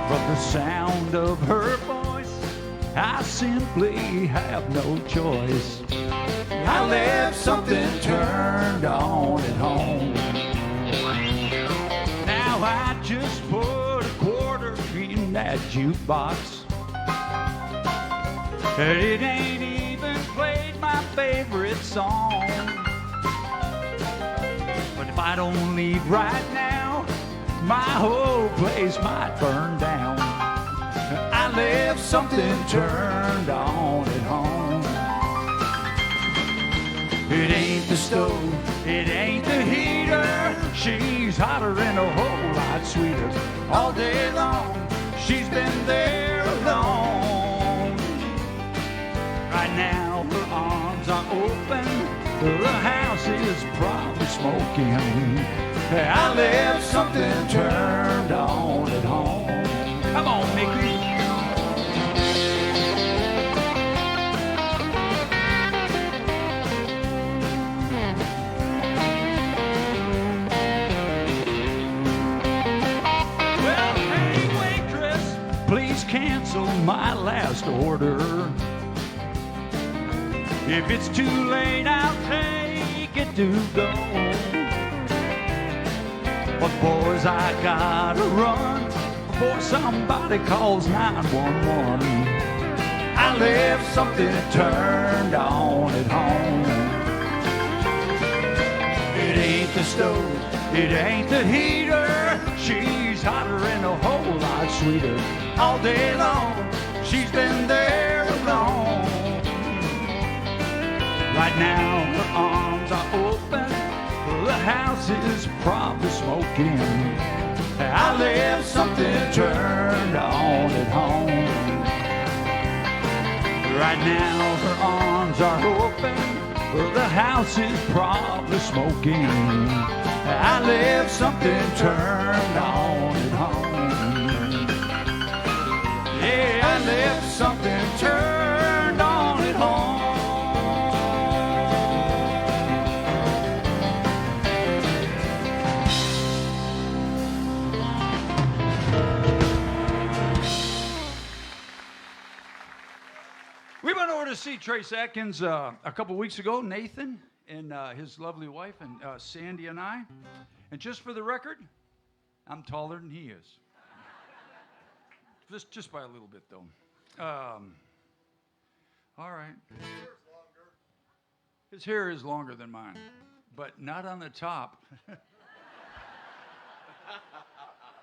From the sound of her voice, I simply have no choice. I left something turned on at home. Now I just put a quarter in that jukebox. It ain't even played my favorite song. But if I don't leave right now, my whole place might burn down. I left something turned on at home. It ain't the stove, it ain't the heater. She's hotter and a whole lot sweeter. All day long, she's been there alone. Right now, her arms are open. The house is probably smoking. I left something turned on at home. Come on, Mickey. Well, hey, waitress, please cancel my last order. If it's too late, I'll take it to go. But boys, I gotta run before somebody calls 911. I left something turned on at home. It ain't the stove, it ain't the heater. She's hotter and a whole lot sweeter. All day long, she's been there alone. Right now, her arms are open. The house is probably smoking. I left something turned on at home. Right now, her arms are open. The house is probably smoking. I left something turned on at home. Yeah, I left something turned on at home. We went over to see Trace Atkins a couple weeks ago. Nathan, and his lovely wife, and Sandy and I. And just for the record, I'm taller than he is. Just by a little bit, though. All right. His hair is longer than mine, but not on the top.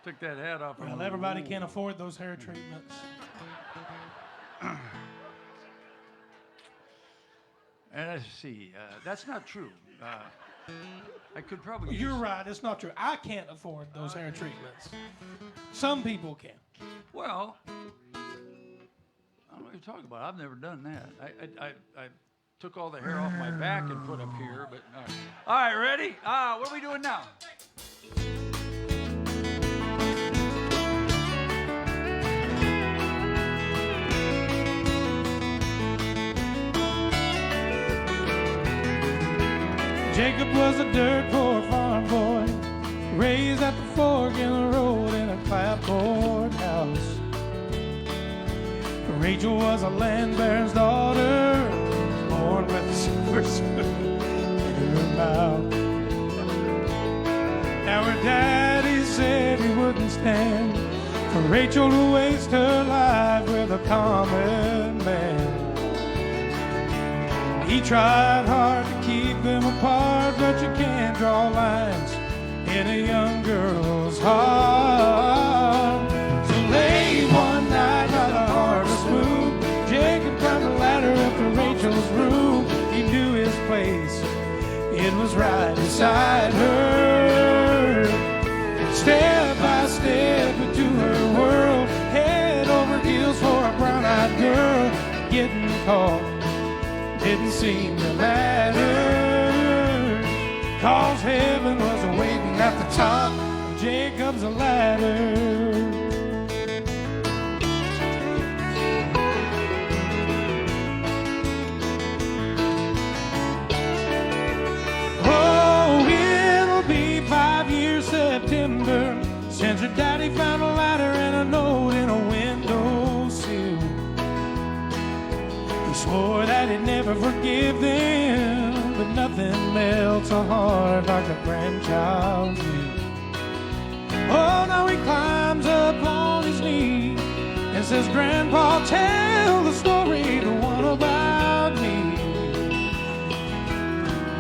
Took that hat off. Well, everybody can't afford those hair treatments. And let's see, that's not true. I could probably. You're right. It's not true. I can't afford those hair treatments. Some people can. Well, I don't know what you're talking about. I've never done that. I took all the hair off my back and put up here, but all right, ready? What are we doing now? Jacob was a dirt poor farm boy, raised at the fork in the road in a clapboard house. Rachel was a land baron's daughter, born with a silver spoon in her mouth. Now her daddy said he wouldn't stand for Rachel to waste her life with a common man. He tried hard to keep them apart, but you can't draw lines in a young girl's heart. So late one night by the harvest moon, Jacob climbed a ladder up to Rachel's room. He knew his place, it was right beside her. Step by step into her world, head over heels for a brown-eyed girl. Getting caught didn't seem to matter, 'cause heaven was waiting at the top of Jacob's ladder. Oh, it'll be 5 years September since her daddy found a ladder and a note in a windowsill. He swore that he'd never forgive them, but nothing melts a heart like a grandchild's will. Oh, now he climbs up on his knee and says, Grandpa, tell the story, the one about me.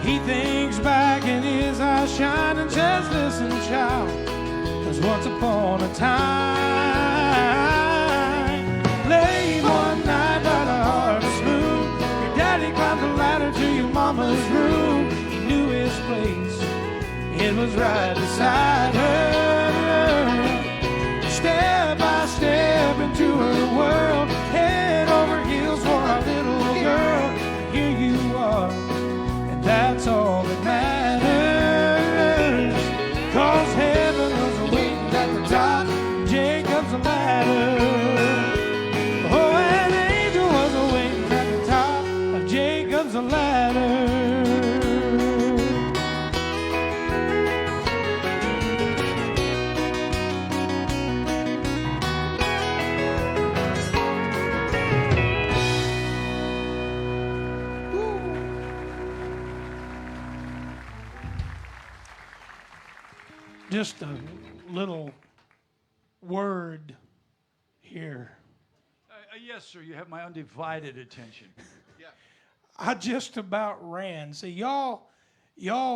He thinks back and his eyes shine and says, listen, child, 'cause once upon a time, late one night by the harvest moon, your daddy climbed the ladder to your mama's room. He knew his place, it was right beside her. Step by step into her world, head over heels for a little girl. Here you are, and that's all that matters, 'cause heaven was waiting at the top of Jacob's ladder. Oh, an angel was waiting at the top of Jacob's ladder. Just a little word here. Yes, sir. You have my undivided attention. I just about ran. See, y'all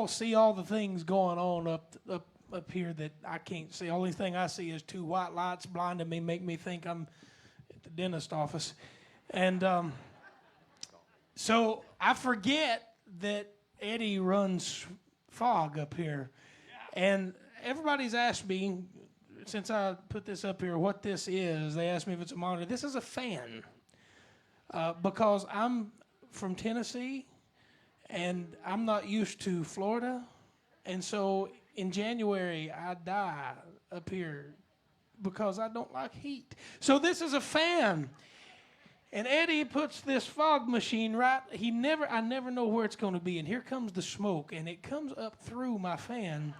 see all the things going on up here that I can't see. Only thing I see is two white lights blinding me, make me think I'm at the dentist office. And so I forget that Eddie runs fog up here. And everybody's asked me, since I put this up here, what this is. They asked me if it's a monitor. This is a fan. Because I'm from Tennessee, and I'm not used to Florida. And so in January, I die up here because I don't like heat. So this is a fan. And Eddie puts this fog machine right, I never know where it's going to be. And here comes the smoke, and it comes up through my fan.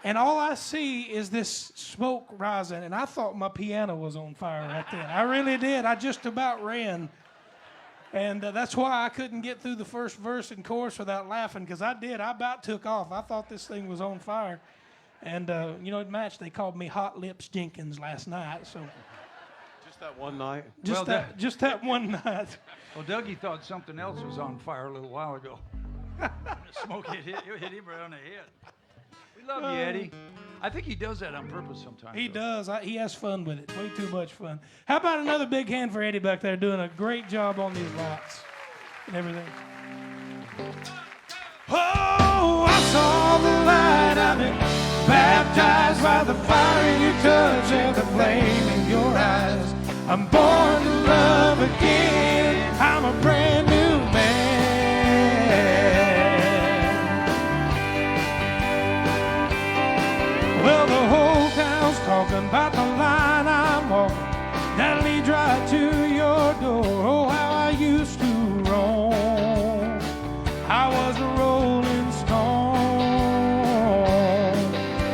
And all I see is this smoke rising, and I thought my piano was on fire right then. I really did. I just about ran. And that's why I couldn't get through the first verse and chorus without laughing, because I did. I about took off. I thought this thing was on fire. And, you know, it matched. They called me Hot Lips Jenkins last night. So Just that one night? just, just that one night. Well, Dougie thought something else was on fire a little while ago. Smoke hit him right on the head. We love you, Eddie. I think he does that on purpose sometimes. He though. does. He has fun with it. Way too much fun. How about another big hand for Eddie back there doing a great job on these lights and everything. Oh, I saw the light. I've been baptized by the fire in your touch and the flame in your eyes. I'm born to love again. I'm a brand new man. Well, the whole town's talking about the line I'm walking that leads right to your door. Oh, how I used to roam. I was a rolling stone.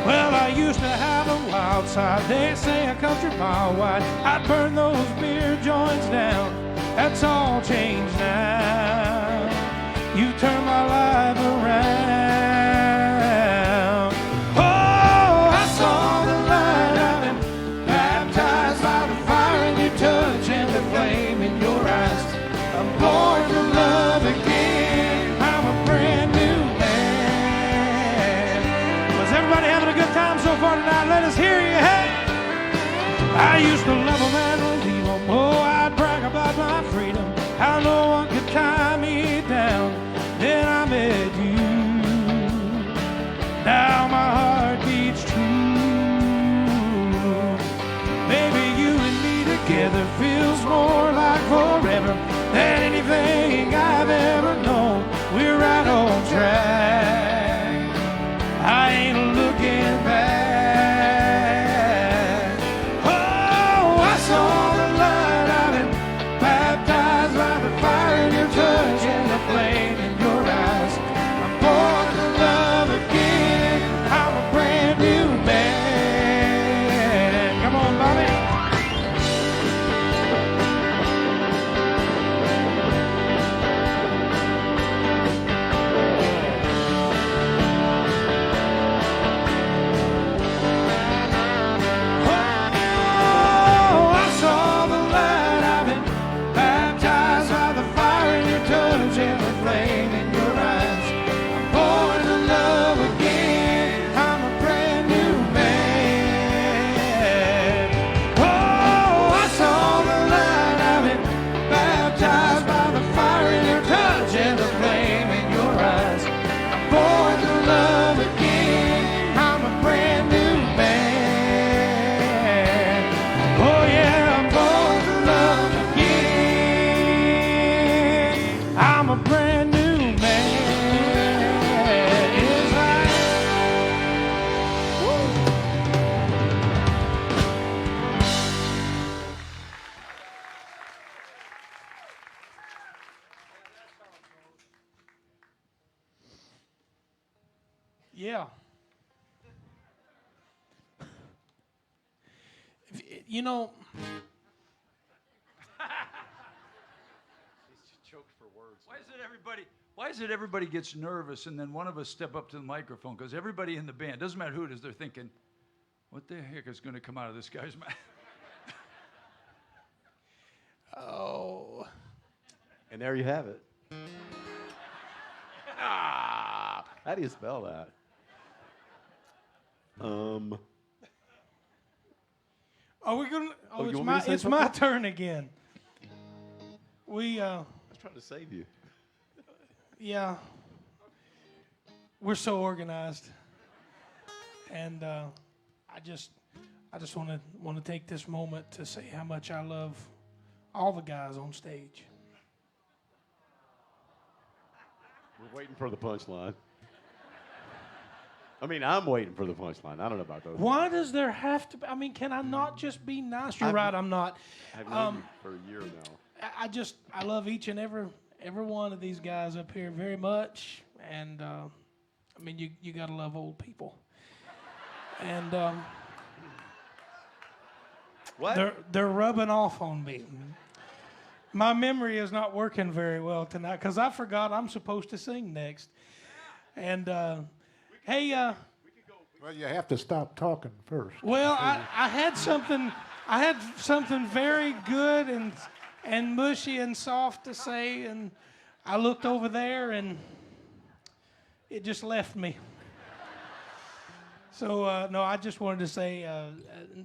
Well, I used to have a wild side. They say a country mile wide. I'd burn those beer joints down. That's all changed now. You turned my life around. Touch and the flame in your eyes. I'm born to love again. I'm a brand new man. Was everybody having a good time so far tonight? Let us hear you. Hey, I used to love them and leave them. Oh, I'd brag about my freedom, how no one could tie me down. Then I met you. Now my heart beats true. Baby, you and me together feels more like forever than anything I've ever known. We're right on track. I ain't looking back. Oh, I saw the light. I've been baptized by the fire in your touch and the flame in your eyes. I'm born to love again. I'm a brand new man. Come on, Bobby. Yeah. You know, Why is it everybody gets nervous and then one of us step up to the microphone? Because everybody in the band, doesn't matter who it is, they're thinking, what the heck is going to come out of this guy's mouth? oh, And there you have it. How do you spell that? are we gonna? Oh, you it's want me to say it's my turn again. We I was trying to save you. yeah, we're so organized, and I just want to take this moment to say how much I love all the guys on stage. We're waiting for the punchline. I mean, I'm waiting for the punchline. I don't know about those. Why does there have to be? I mean, can I not just be nice? You're right, I'm not. I've known you for a year now. I love each and every one of these guys up here very much, and I mean, you gotta love old people, and What? they're rubbing off on me. My memory is not working very well tonight because I forgot I'm supposed to sing next. And hey, Well, you have to stop talking first. well, I had something very good and mushy and soft to say, and I looked over there and it just left me. So no, I just wanted to say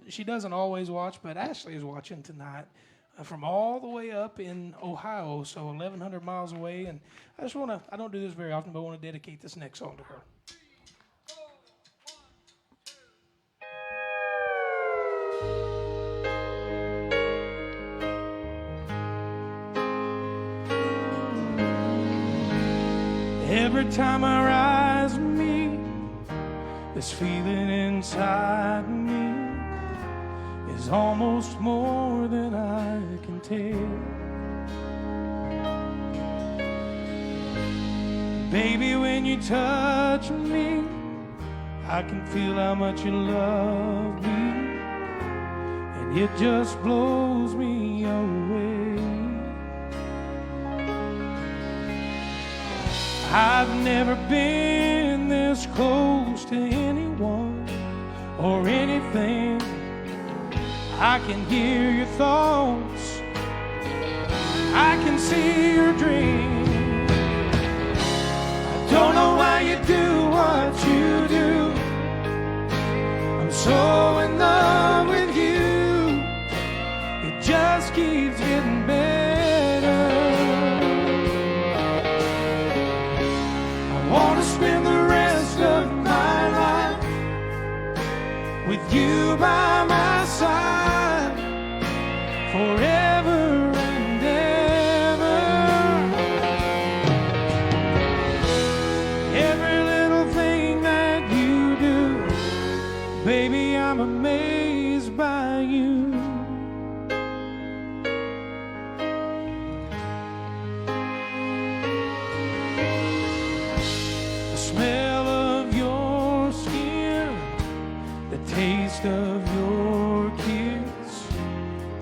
she doesn't always watch, but Ashley is watching tonight. From all the way up in Ohio, so 1,100 miles away. And I don't do this very often, but I want to dedicate this next song to her. Every time our eyes meet, this feeling inside me is almost more than I can tell. Baby, when you touch me, I can feel how much you love me, and it just blows me away. I've never been this close to anyone or anything. I can hear your thoughts, I can see your dreams. I don't know why you do what you do. I'm so in love with you. It just keeps getting better. I want to spend the rest of my life with you by my side, forever and ever. Every little thing that you do, baby, I'm amazed by you. The smell of your skin, the taste of your kiss,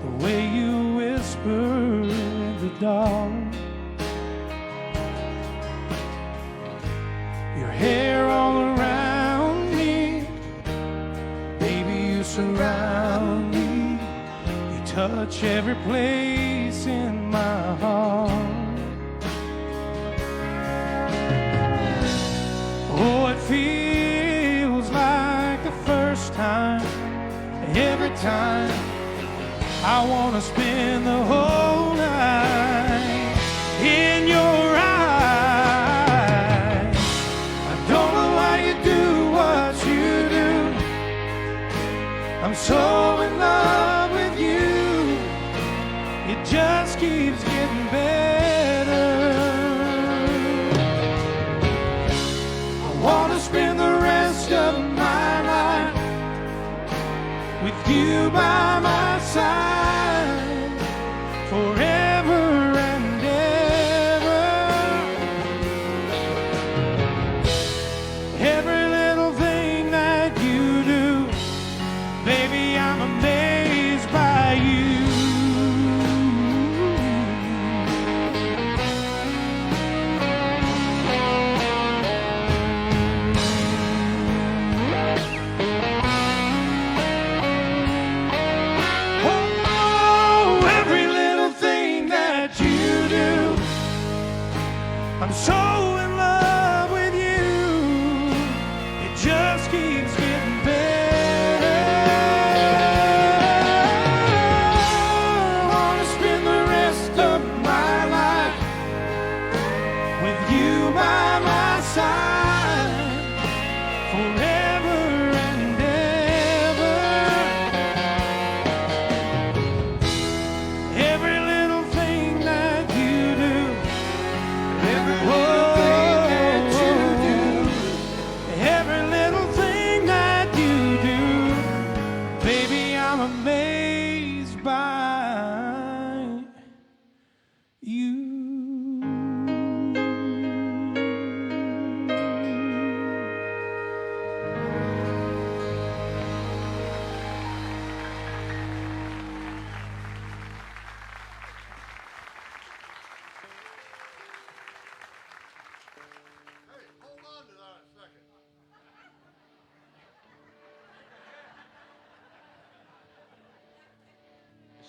the way you whisper in the dark, your hair all around me, baby, you surround me, you touch every place in my heart. Oh, it feels like the first time, every time. I want to spend the whole night in your eyes. I don't know why you do what you do. I'm so in love with you. It just keeps getting better. I want to spend the rest of my life with you by my side, forever and ever. Every little thing that you do, baby, I'm amazed by you.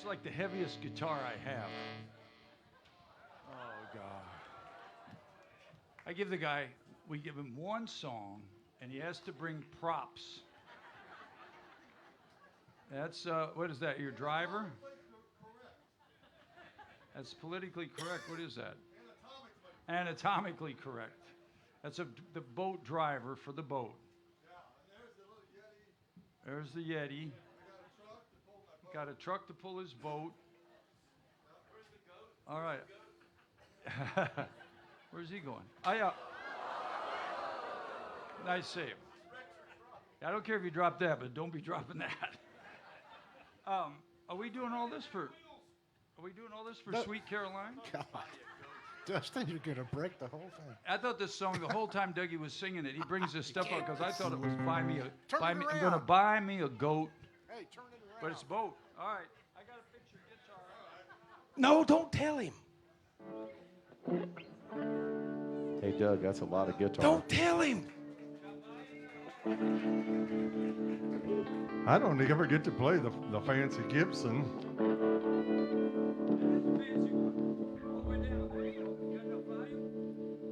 It's like the heaviest guitar I have. Oh, God. I give the guy, we give him one song, and he has to bring props. That's, what is that, your driver? That's politically correct. What is that? Anatomically correct. That's the boat driver for the boat. There's the Yeti. Got a truck to pull his boat. All right. Where's he going? Nice save. I don't care if you drop that, but don't be dropping that. Are we doing all this for? Are we doing all this for Sweet Caroline? God. Dustin, you're going to break the whole thing. I thought this song the whole time Dougie was singing it. He brings this stuff up because I thought it was I'm going to buy me a goat. Hey, turn it around. But it's boat. All right. I got to fix your guitar. No, don't tell him. Hey, Doug, that's a lot of guitar. Don't tell him. I don't ever get to play the fancy Gibson.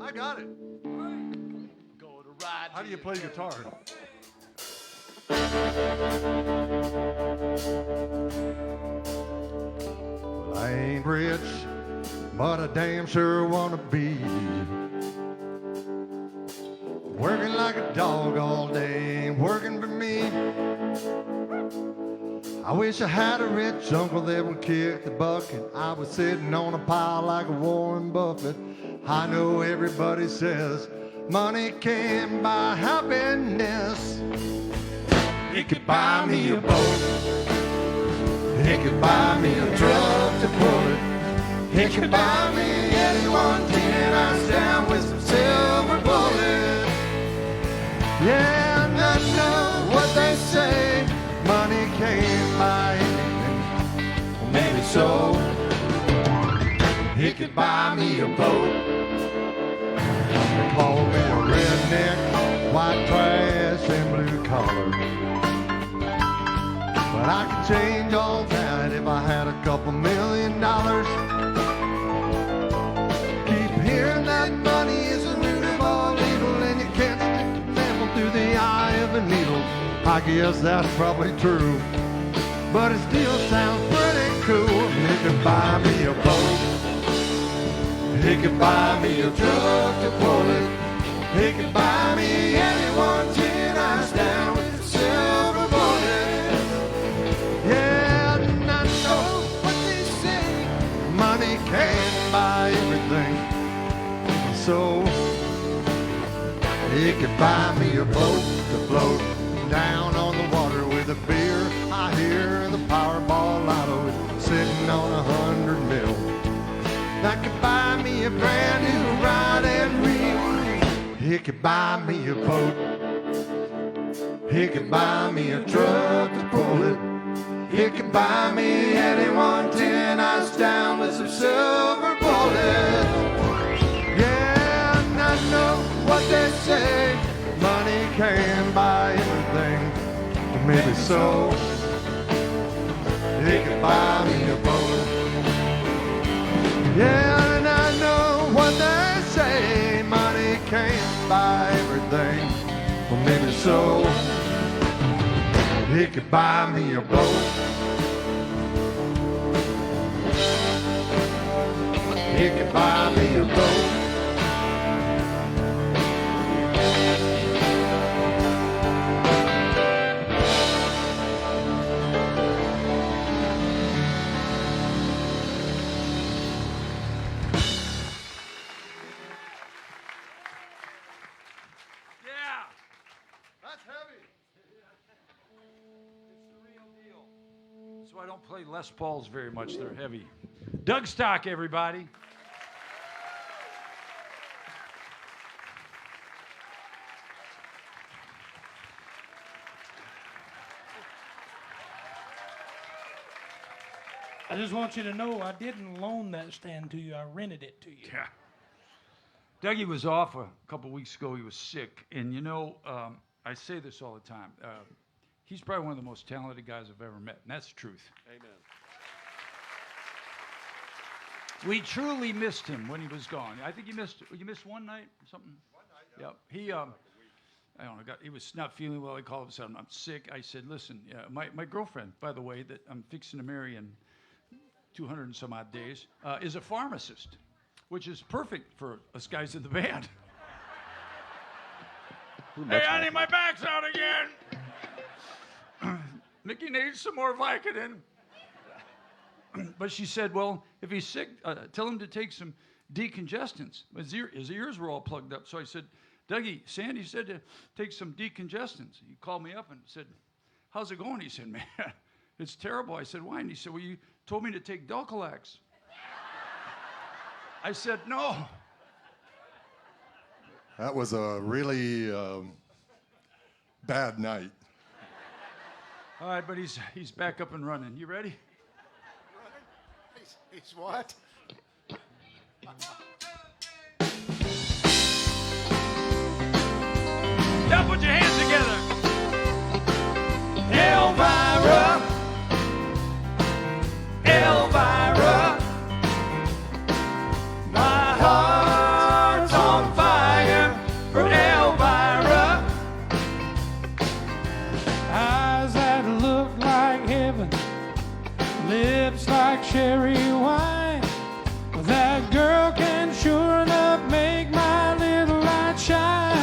I got it. How do you play guitar? I ain't rich, but I damn sure wanna be. Working like a dog all day, ain't working for me. I wish I had a rich uncle that would kick the bucket. I was sitting on a pile like a Warren Buffett. I know everybody says money can't buy happiness. It could buy me a boat. It could buy me a truck to pull it. It could buy me any 110 ounce down with some silver bullets. Yeah, and I know what they say. Money can't buy anything. Well, maybe so. It could buy me a boat. They call me a redneck, white trash, and blue collar. But I could change all that if I had a couple $1 million. Keep hearing that money is the root of all evil, and you can't stick the devil through the eye of a needle. I guess that's probably true, but it still sounds pretty cool. It could buy me a boat. It could buy me a truck to pull it. It could buy me any 110 ounce down with a silver bullet. Yeah, and I know what they say. Money can't buy everything. So it could buy me a boat to float down on the water with a beer. I hear the Powerball lotto is sitting on 100 mil. That could buy me a brand new ride and reel. It could buy me a boat. It could buy me a truck to pull it. It could buy me any 110 ounce down with some silver bullets. Yeah, and I know what they say. Money can buy everything. Maybe so. It could buy me a boat. Yeah, and I know what they say. Money can't buy everything. Well, maybe so. It could buy me a boat. It could buy me a boat. So I don't play Les Pauls very much. They're heavy. Doug Stock, everybody. I just want you to know I didn't loan that stand to you. I rented it to you. Yeah. Dougie was off a couple weeks ago. He was sick. And, you know, I say this all the time. He's probably one of the most talented guys I've ever met, and that's the truth. Amen. We truly missed him when he was gone. I think you missed one night or something? One night, yeah. He, I don't know, he was not feeling well. He called and said, I'm sick. I said, listen, my girlfriend, by the way, that I'm fixing to marry in 200 and some odd days, is a pharmacist, which is perfect for us guys in the band. Hey, honey, my back's out again. Mickey needs some more Vicodin. But she said, well, if he's sick, tell him to take some decongestants. His ears were all plugged up. So I said, Dougie, Sandy said to take some decongestants. He called me up and said, how's it going? He said, man, it's terrible. I said, why? And he said, well, you told me to take Dulcolax. I said, no. That was a really bad night. All right, but he's back up and running. You ready? He's what? Now put your hands together. Elvira, Elvira, my heart's on fire for Elvira. Eyes that look like heaven, lips like cherry wine. That girl can sure enough make my little light shine.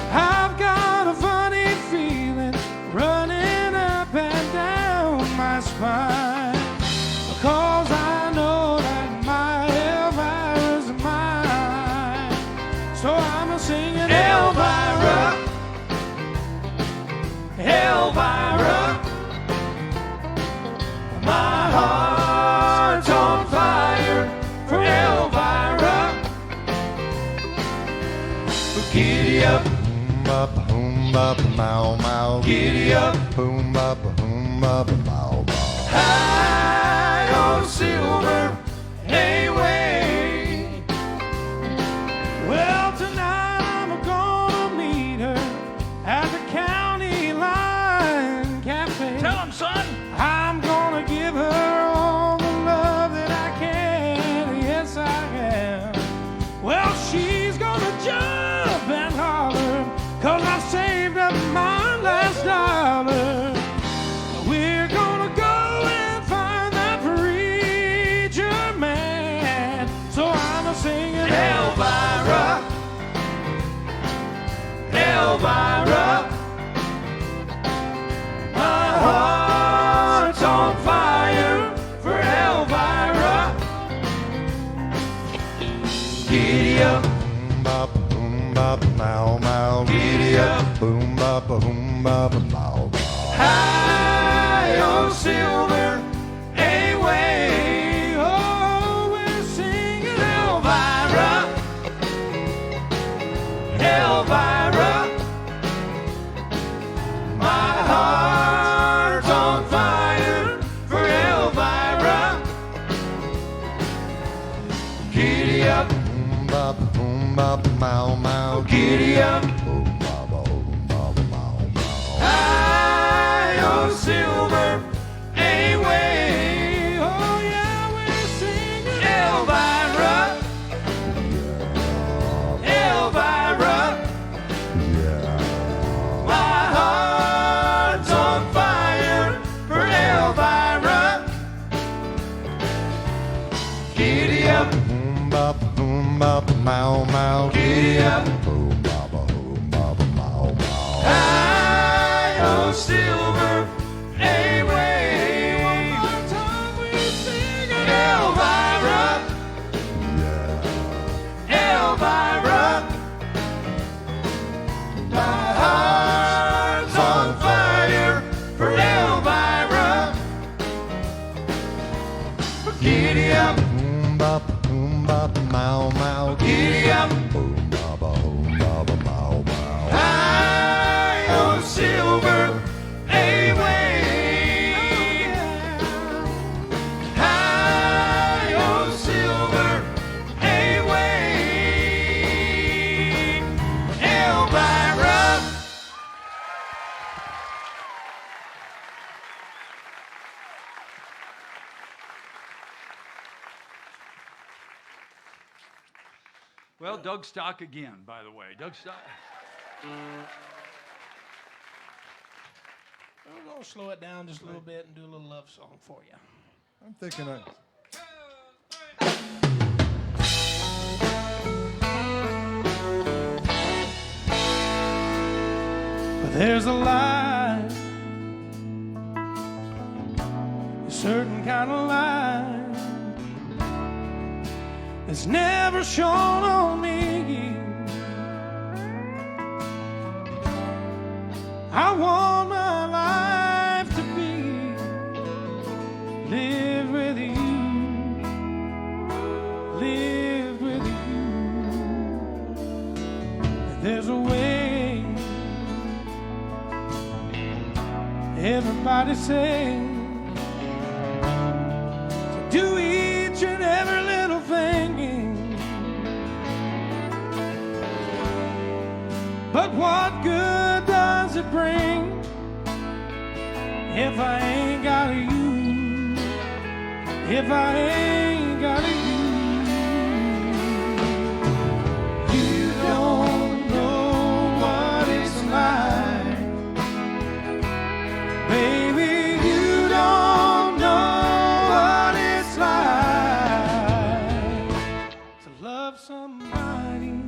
I've got a funny feeling running up and down my spine, 'cause I know that my Elvira's mine. So I'm singing Elvira, Elvira, my heart's on fire for Elvira. Giddy up, Boom bop, mow mow. giddy up, Boom bop, mow mow. high on silver, hey way. Well, tonight I'm gonna meet her at the County Line Cafe. Tell him, son. I'm gonna give her all the love that I can, yes I am. Well, she's gonna jump and holler, 'cause I saved up my last dollar. We're gonna go and find that preacher man. So I'm singing Elvira, Elvira, my heart's on fire for Elvira. Giddy up, Boom bop, mow mow. giddy up, Boom bop, mow mow. high on silver, away. Oh, we're singing Elvira, Elvira, my heart's on fire for Elvira. Giddy up, Boom bop, mow mow. giddy up, Boom bop, mow mow. high on silver, away. Oh yeah, we're singing Elvira, Elvira, my heart's on fire for Elvira. Giddy up, Boom bop, mow mow. giddy up, Boom bop, mow mow. high on silver, away. One more time we're singing Elvira, Elvira, my heart's on fire for Elvira. Giddy up, Boom bop, mow mow. giddy up, Boom bop, Tell Doug Stock again, by the way. Doug Stock. I'm going to slow it down just a little bit and do a little love song for you. I'm thinking of. But there's a light, a certain kind of light that's never shone on me. I want my life to be live with you, live with you. There's a way. Everybody say to do each and every little thing, but what good does it bring if I ain't got you? If I ain't got you, you don't know what it's like. Baby, you don't know what it's like to love somebody,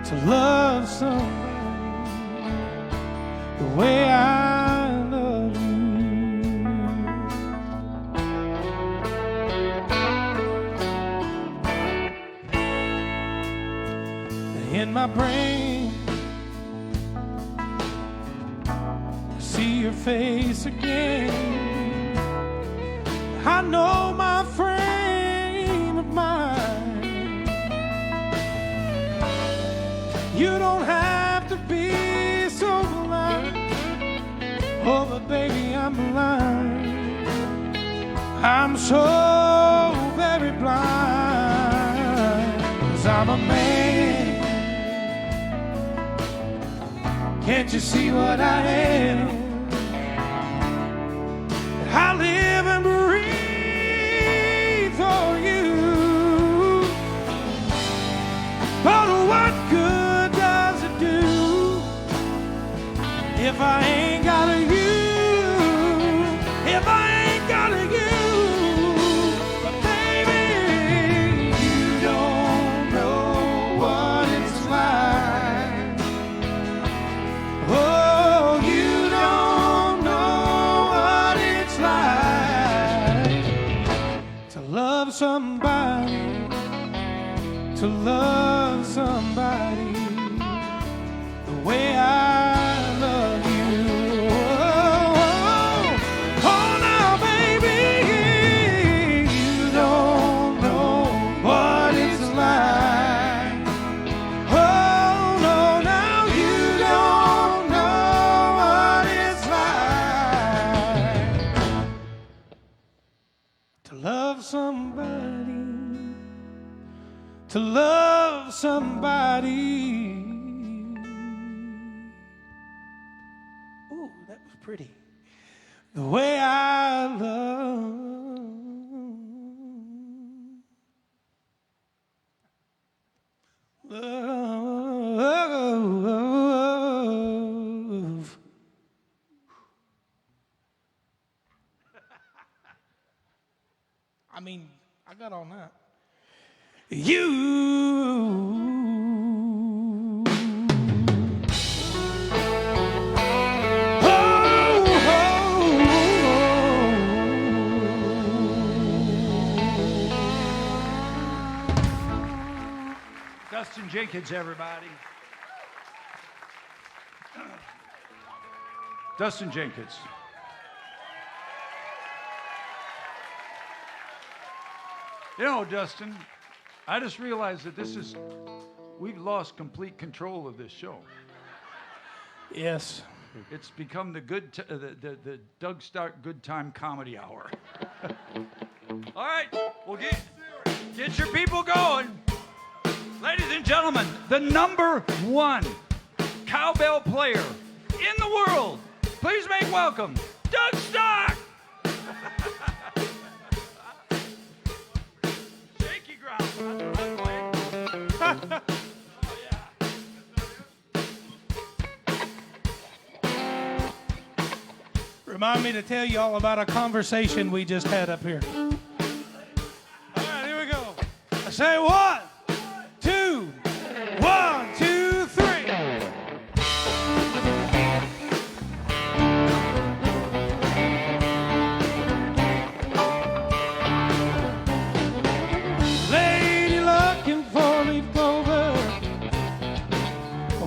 to love somebody the way I love you. In my brain, see your face again. I know my frame of mind. You don't have to be so blind. Oh, but baby, I'm blind. I'm so very blind. 'Cause I'm a man. Can't you see what I am? I live and breathe for you. But what good does it do if I ain't got a you? If I ain't got a you? But baby, you don't know what it's like. Oh, you don't know what it's like to love somebody, to love somebody the way I love you. Oh, now, baby, you don't know what it's like. Oh, no, now you don't know what it's like to love somebody, to love somebody. Ooh, that was pretty. The way I love. I mean, I got all that. You. Dustin Jenkins, everybody. Dustin Jenkins. You know, Dustin, I just realized that we've lost complete control of this show. Yes. It's become the the Doug Stark Good Time Comedy Hour. All right, well, get your people going. Ladies and gentlemen, the #1 cowbell player in the world. Please make welcome Doug Stark. Shaky ground. That's what I'm playing. Remind me to tell you all about a conversation we just had up here. All right, here we go. I say 1, 2, 1, 2, 3. Lady looking for leaf clover.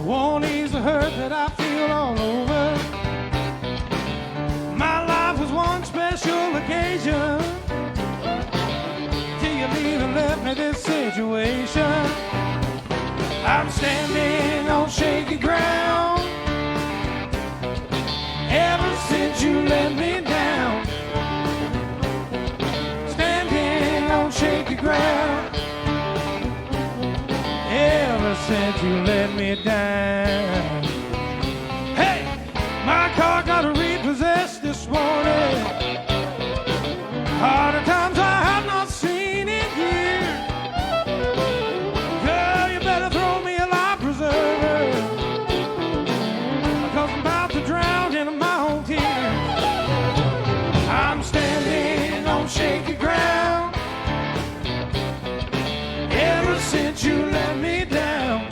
Won't ease the hurt that I feel all over. My life was one special occasion till you leave and left me this situation. I'm standing on shaky ground ever since you let me down. Standing on shaky ground ever since you let me down. Hey, my car got repossessed this morning. Harder times I have not seen in years. Girl, you better throw me a life preserver, 'cause I'm about to drown in my own tears. I'm standing on shaky ground ever since you let me down.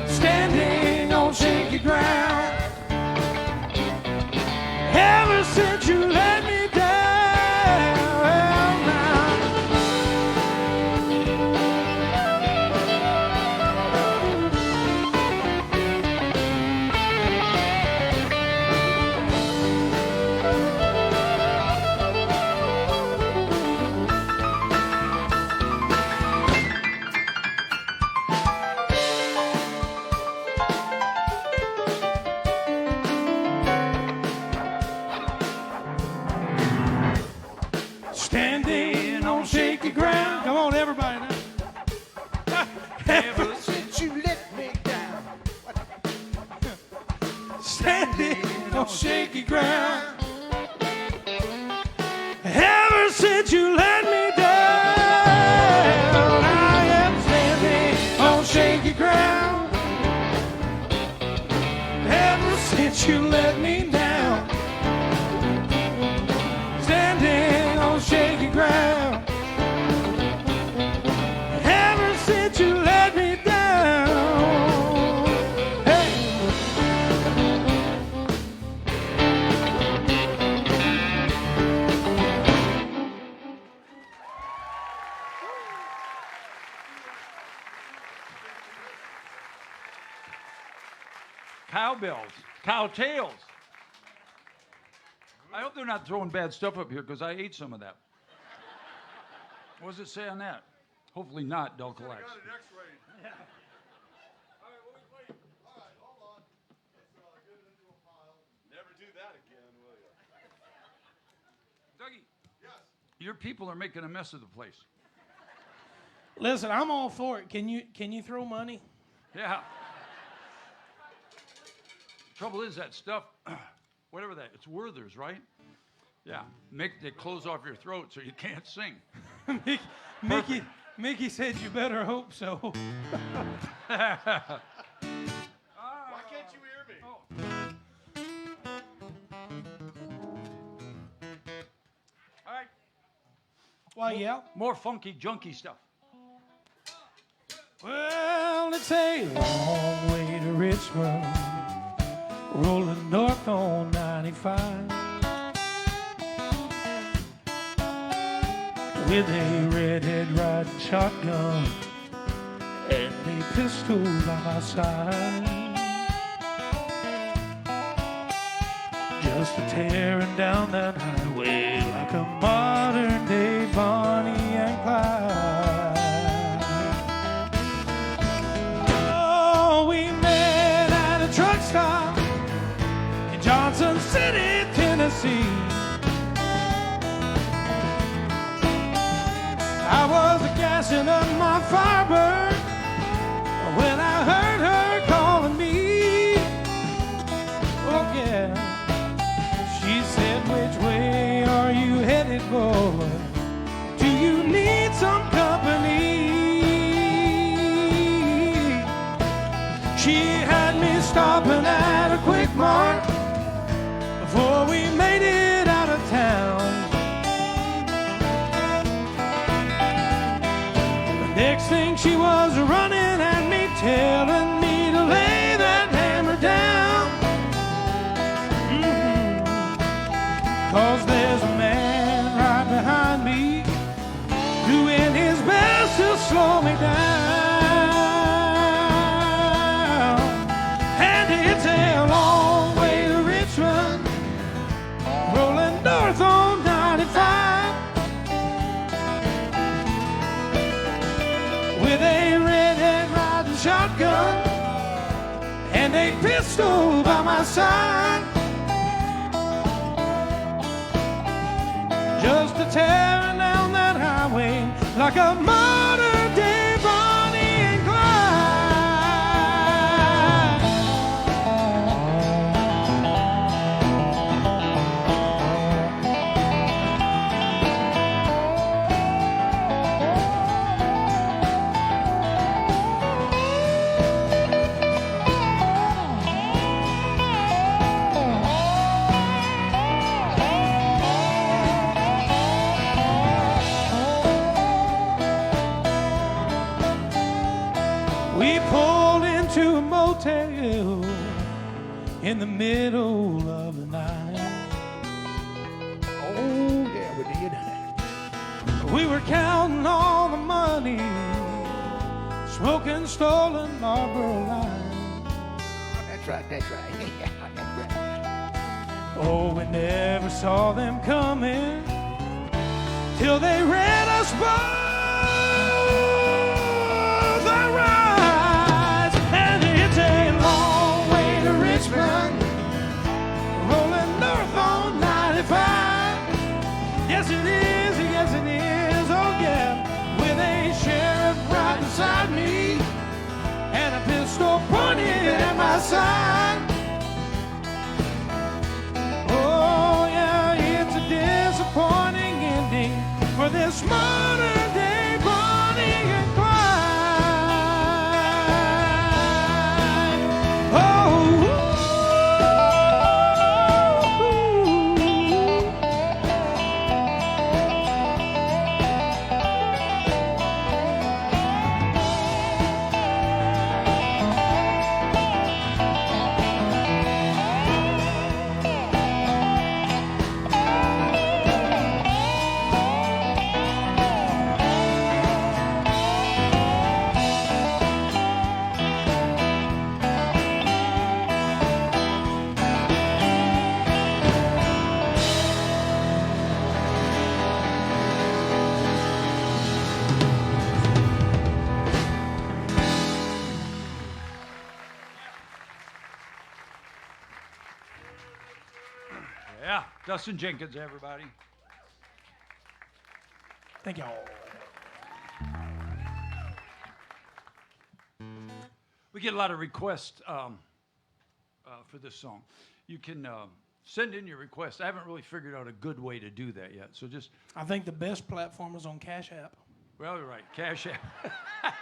Standing on shaky ground ever since you let me down. Standing on shaky ground. Come on, everybody now. Ever since you let me down. Standing on shaky ground. Ever since you let me down. I am standing on shaky ground. Ever since you let me down. Standing on shaky ground ever since you let me down. Hey. Cowbells, cowtails. I hope they're not throwing bad stuff up here because I ate some of that. What does it say on that? Hopefully not, Delcolex. Dougie, your people are making a mess of the place. Listen, I'm all for it. Can you throw money? Yeah. Trouble is that stuff, whatever that, it's Werther's, right? Yeah. They close off your throat so you can't sing. Mickey said you better hope so. Why can't you hear me? Oh. All right. Why, yeah? More funky, junky stuff. Well, it's a long way to Richmond, rolling north on 95. With a redhead riding shotgun and a pistol by my side. Just a tearing down that highway like a modern day Bonnie and Clyde. Oh, we met at a truck stop in Johnson City, Tennessee. I was gassing up my Firebird when I heard her calling me. Oh yeah, she said, "Which way are you headed, boy? Do you need some company?" She had me stopping at a Quick Mart shotgun and a pistol by my side, just to tear down that highway like a modern day Bonnie and Clyde. We pulled into a motel in the middle of the night. Oh, yeah, we did. We were counting all the money, smoking stolen Marlboro Light. That's right, that's right. That's right. Oh, we never saw them coming till they read us both our rights. And it's a long way to Richmond, rolling north on 95. Yes, it is, oh yeah, with a sheriff right beside me and a pistol pointed at my side. Oh yeah, it's a disappointing ending for this modern day Bonnie and Clyde. Oh, Yeah, Dustin Jenkins, everybody. thank y'all. We get a lot of requests for this song. You can send in your requests. I haven't really figured out a good way to do that yet. So just, I think the best platform is on Cash App. well, you're right, Cash App.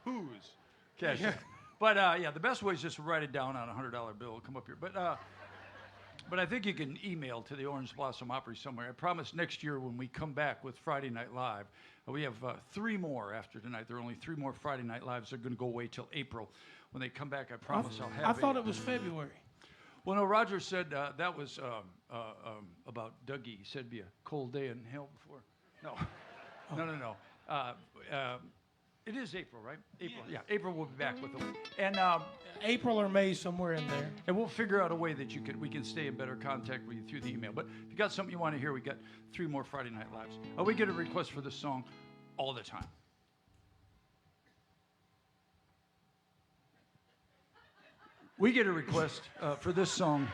Who's Cash App? But yeah, the best way is just to write it down on a $100 bill. It'll come up here. But I think you can email to the Orange Blossom Opry somewhere. I promise next year when we come back with Friday Night Live, we have 3 more after tonight. There are only 3 more Friday Night Lives. They're going to go away till April. When they come back, I promise I'll have I thought it was February. Well, no, Roger said that was about Dougie. He said it'd be a cold day in hell before. No, no. It is April, right? April, yeah. April will be back with them. And April or May, somewhere in there. and we'll figure out a way that we can stay in better contact with you through the email. But if you got something you want to hear, we got 3 more Friday Night Lives. We get a request for this song all the time. We get a request for this song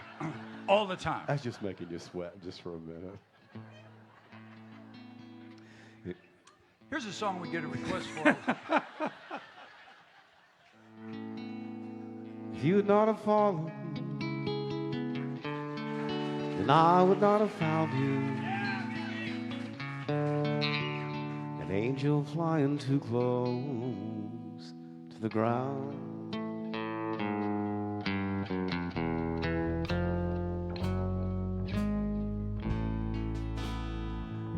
all the time. That's just making you sweat just for a minute. Here's a song we get a request for. If you would not have fallen, then I would not have found you. An angel flying too close to the ground.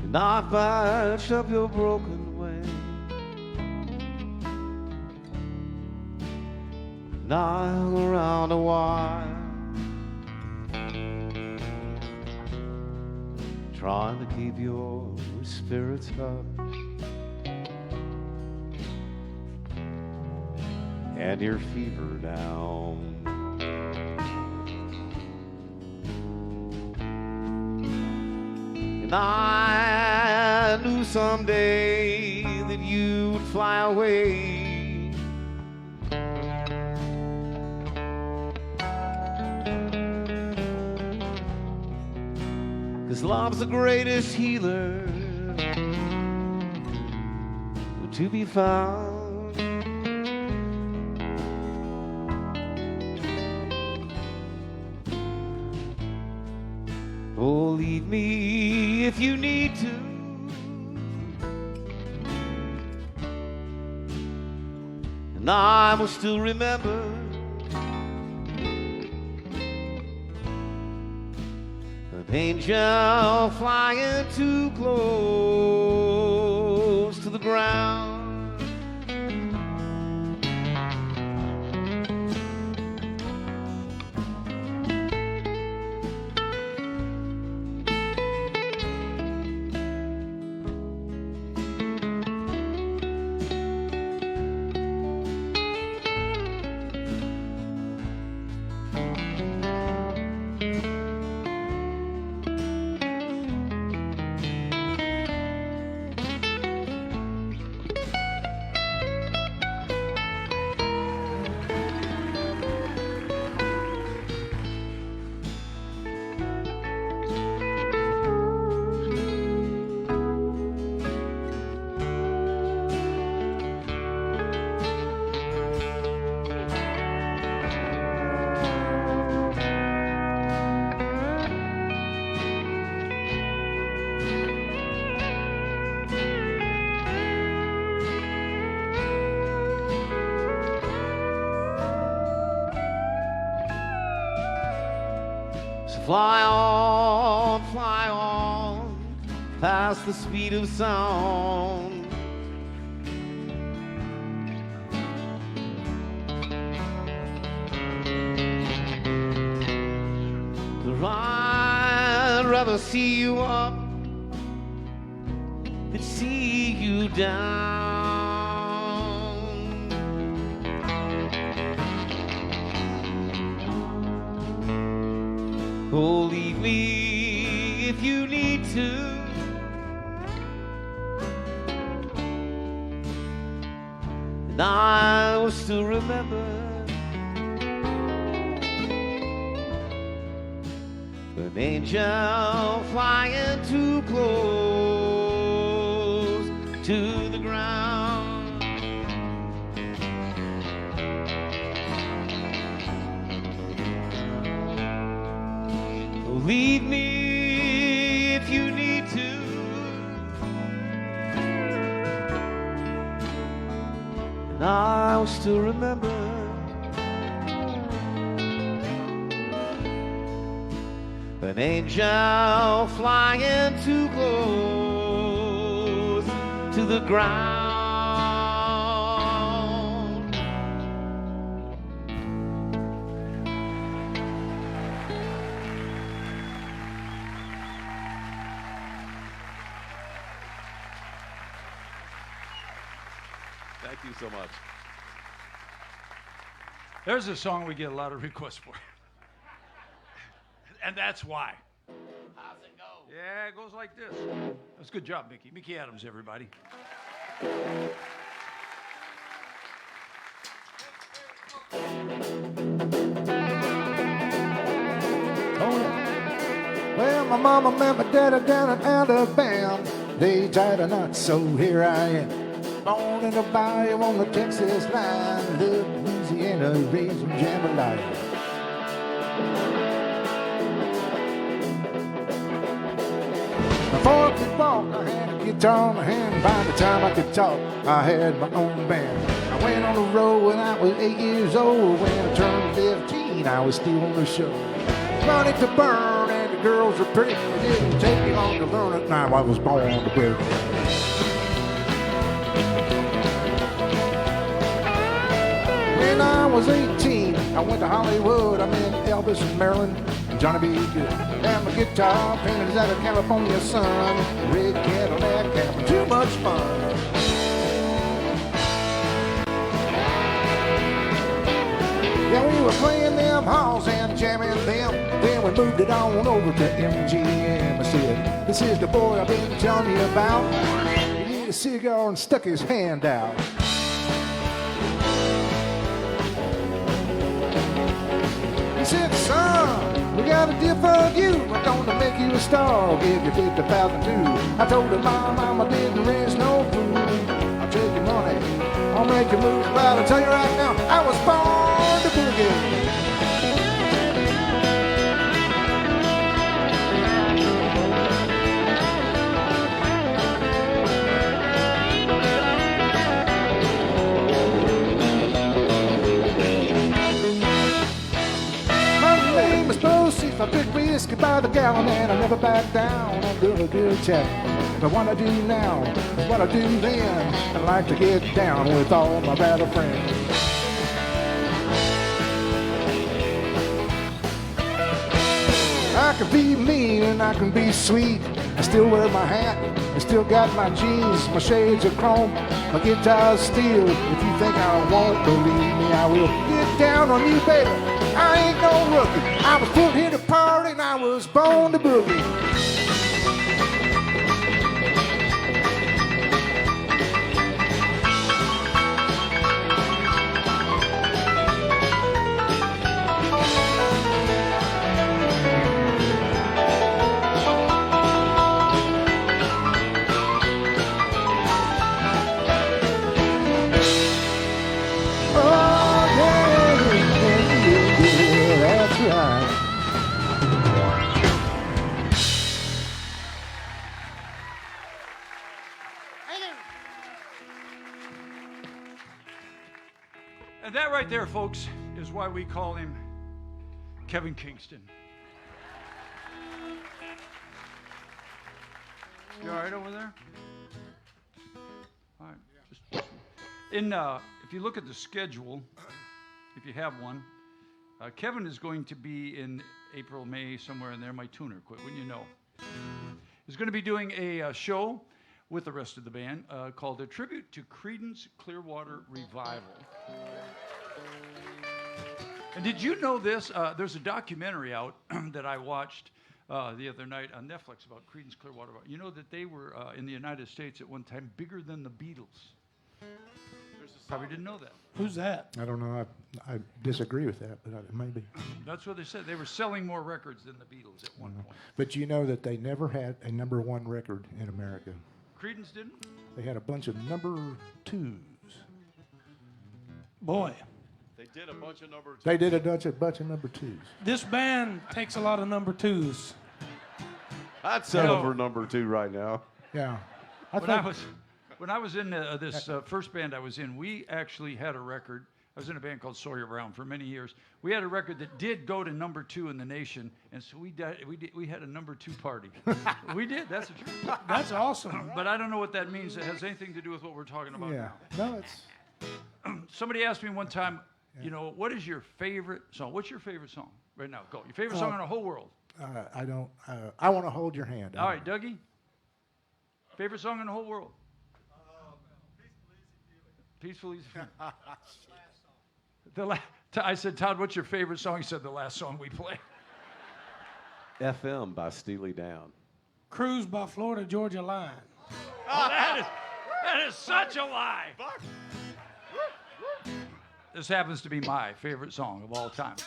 And I patched up your broken way. And I hung around a while, trying to keep your spirits up and your fever down. And I knew someday that you'd fly away 'cause love's the greatest healer to be found. Oh, leave me if you need to, and I will still remember an angel flying too close to the ground. Fly on, past the speed of sound. I'd rather see you up than see you down. Oh, leave me if you need to, and I will still remember an angel flying too close to the ground. Leave me if you need to, and I will still remember an angel flying too close to the ground. Thank you so much. There's a song we get a lot of requests for. And that's why. How's it go? Yeah, it goes like this. That's a good job, Mickey. Mickey Adams, everybody. Oh, yeah. Well, my mama met my daddy down in Alabama. They tied a knot, so here I am. Born in a bayou on the Texas line. Lived in Louisiana, raised in jambalaya. Before I could walk, I had a guitar in my hand. By the time I could talk, I had my own band. I went on the road when I was 8 years old. When I turned 15, I was still on the show. Money to burn, and the girls were pretty. It didn't take me long to learn it. Now I was born to wear it. When I was 18, I went to Hollywood. I met Elvis in Maryland, and Johnny B. Good. And my guitar painted out of California sun. Red Cadillac, having too much fun. Yeah, we were playing them halls and jamming them. Then we moved it on over to MGM. I said, this is the boy I've been telling you about. He lit a cigar and stuck his hand out. He said, son, we got what I did for you. I'm gonna make you a star, I'll give you 50,000 too. I told her my mama didn't raise no fool. I'll take your money, I'll make you move. But I'll tell you right now, I was born to boogie. I drink whiskey by the gallon and I never back down. I'm doing a good chat. But what I do now is what I do then. I like to get down with all my battle friends. I can be mean and I can be sweet. I still wear my hat, I still got my jeans, my shades of chrome, my guitar's steel. If you think I won't believe me, I will get down on you, baby. I ain't no rookie. I was put here to party and I was born to boogie. And that right there, folks, is why we call him Kevin Kingston. You all right over there? All right. If you look at the schedule, if you have one, Kevin is going to be in April, May, somewhere in there. My tuner quit, wouldn't you know? He's going to be doing a show with the rest of the band called A Tribute to Creedence Clearwater Revival. And did you know this? There's a documentary out that I watched the other night on Netflix about Creedence Clearwater. You know that they were, in the United States at one time, bigger than the Beatles. Probably didn't know that. Who's that? I don't know. I disagree with that, but it may be. That's what they said. They were selling more records than the Beatles at one point. But you know that they never had a #1 record in America. Creedence didn't? They had a bunch of #2s. Boy, They did a bunch of number two. They did a bunch of #2s. this band takes a lot of #2s. I'd settle for number 2 right now. Yeah. When I was in this first band I was in, we actually had a record. I was in a band called Sawyer Brown for many years. We had a record that did go to #2 in the nation, and so we had a #2 party. We did. That's the truth. That's awesome. But I don't know what that means. It has anything to do with what we're talking about Yeah. now. No, it's. Somebody asked me one time, you know, what is your favorite song? What's your favorite song right now? Go. Your favorite song in the whole world. I don't. I want to hold your hand. All right, Dougie. Favorite song in the whole world? Peaceful Easy Feeling. I said, Todd, what's your favorite song? He said, the last song we play. FM by Steely Dan. Cruise by Florida Georgia Line. Oh, that is such a lie. This happens to be my favorite song of all time.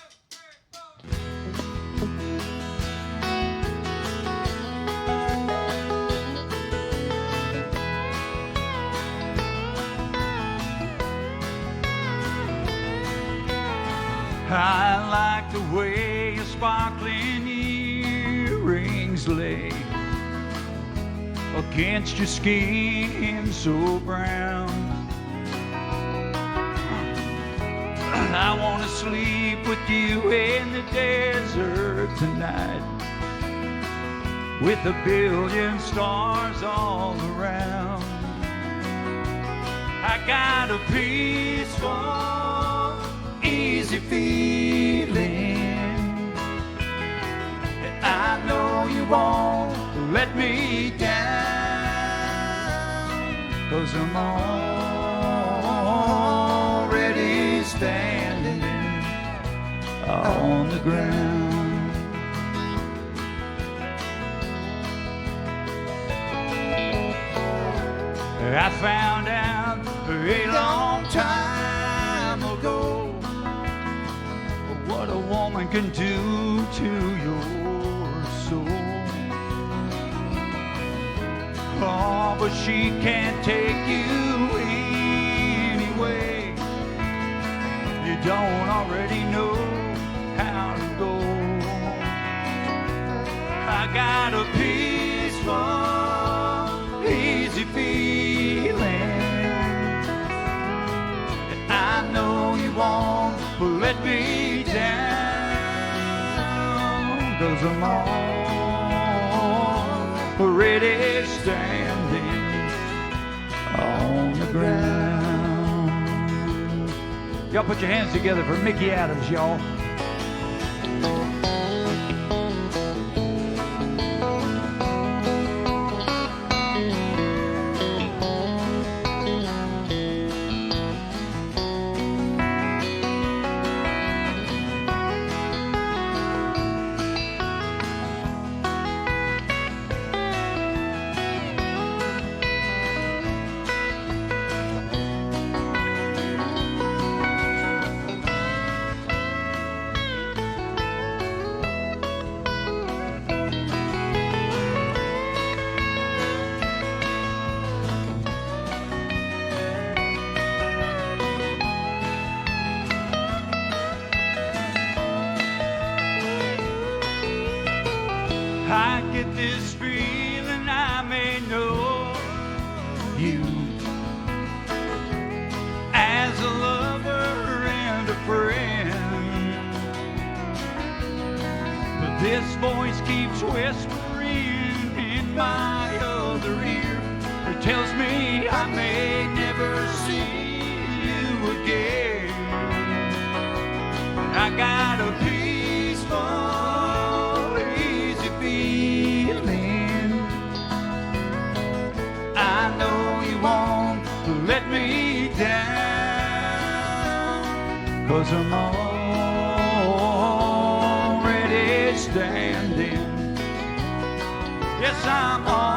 I like the way your sparkling earrings lay against your skin so brown. I want to sleep with you in the desert tonight, with a billion stars all around. I got a peaceful, easy feeling, and I know you won't let me down, 'cause I'm already standing on the ground. I found out a long time ago what a woman woman can do to your soul. Oh, but she can't take you anyway. You don't already know how to go. I got a peaceful, easy feeling. I know you won't let me down, 'cause I'm already standing on the ground. Y'all put your hands together for Mickey Adams, y'all. I get this feeling I may know you as a lover and a friend, but this voice keeps whispering in my other ear. It tells me I may never see you again. I got a peaceful, I know you won't let me down, 'cause I'm already standing. Yes, I'm already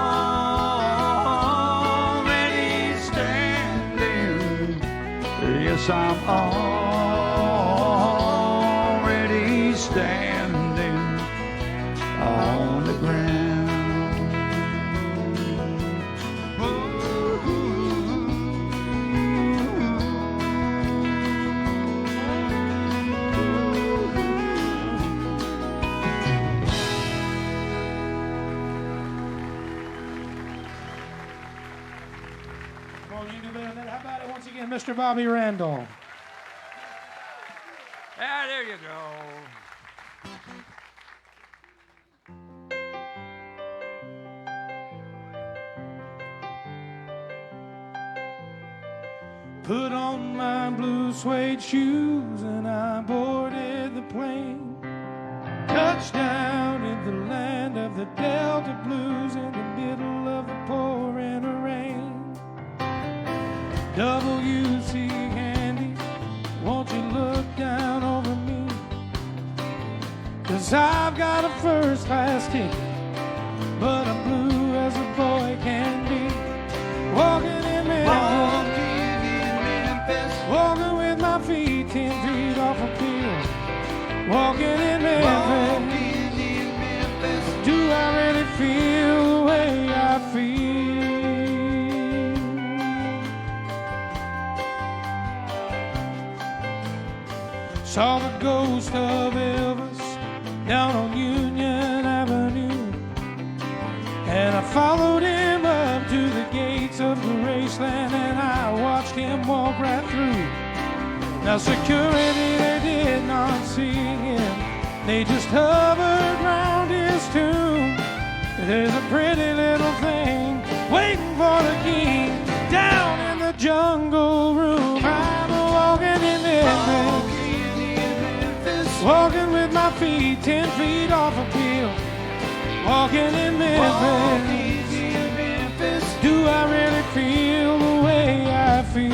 standing. Yes, I'm already standing on the ground. Mr. Bobby Randall. Ah, there you go. Put on my blue suede shoes and I boarded the plane. Touchdown in the land of the Delta Blues in the middle of the pouring rain. W.C. Handy, won't you look down over me? 'Cause I've got a first class ticket, but I'm blue as a boy can be. Walking in Memphis, walking with my feet 10 feet off a pier. Walking in Memphis, do I really feel the way I feel? Saw the ghost of Elvis down on Union Avenue, and I followed him up to the gates of Graceland, and I watched him walk right through. Now security, they did not see him, they just hovered round his tomb. There's a pretty little thing waiting for the king down in the jungle room. I'm walking in Memphis, walking with my feet 10 feet off a pier. Walking in Memphis, do I really feel the way I feel?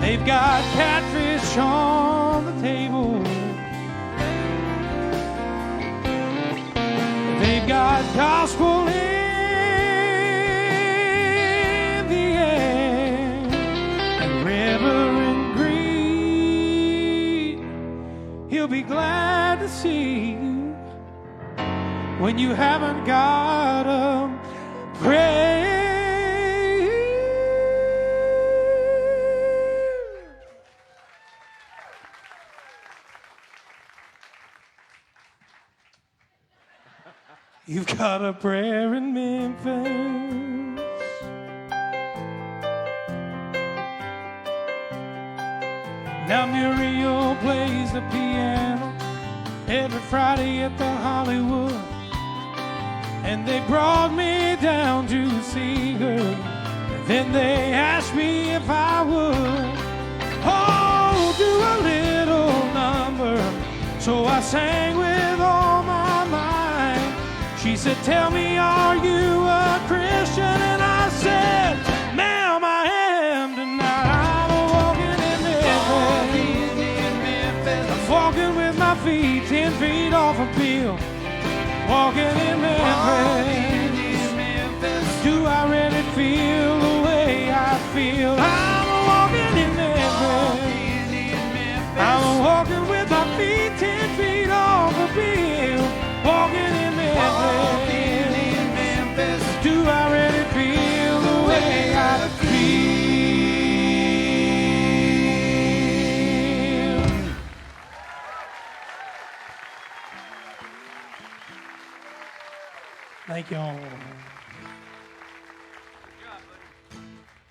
They've got catfish on the table, they've got gospel in the air. when you haven't got a prayer. You've got a prayer in Memphis. Now Muriel plays the piano every Friday at the Hollywood, and they brought me down to see her. And then they asked me if I would, oh, do a little number. So I sang with all my mind. She said, tell me, are you a Christian? And I said, ma'am, I am tonight. I'm walking in Memphis. I'm walking with my feet 10 feet off a peel. Walking in Memphis. Do I really feel the way I feel? I'm walking in Memphis. I'm walking with my feet 10 feet off a peel. Walking in Memphis. Do I really feel the way I feel? Thank y'all.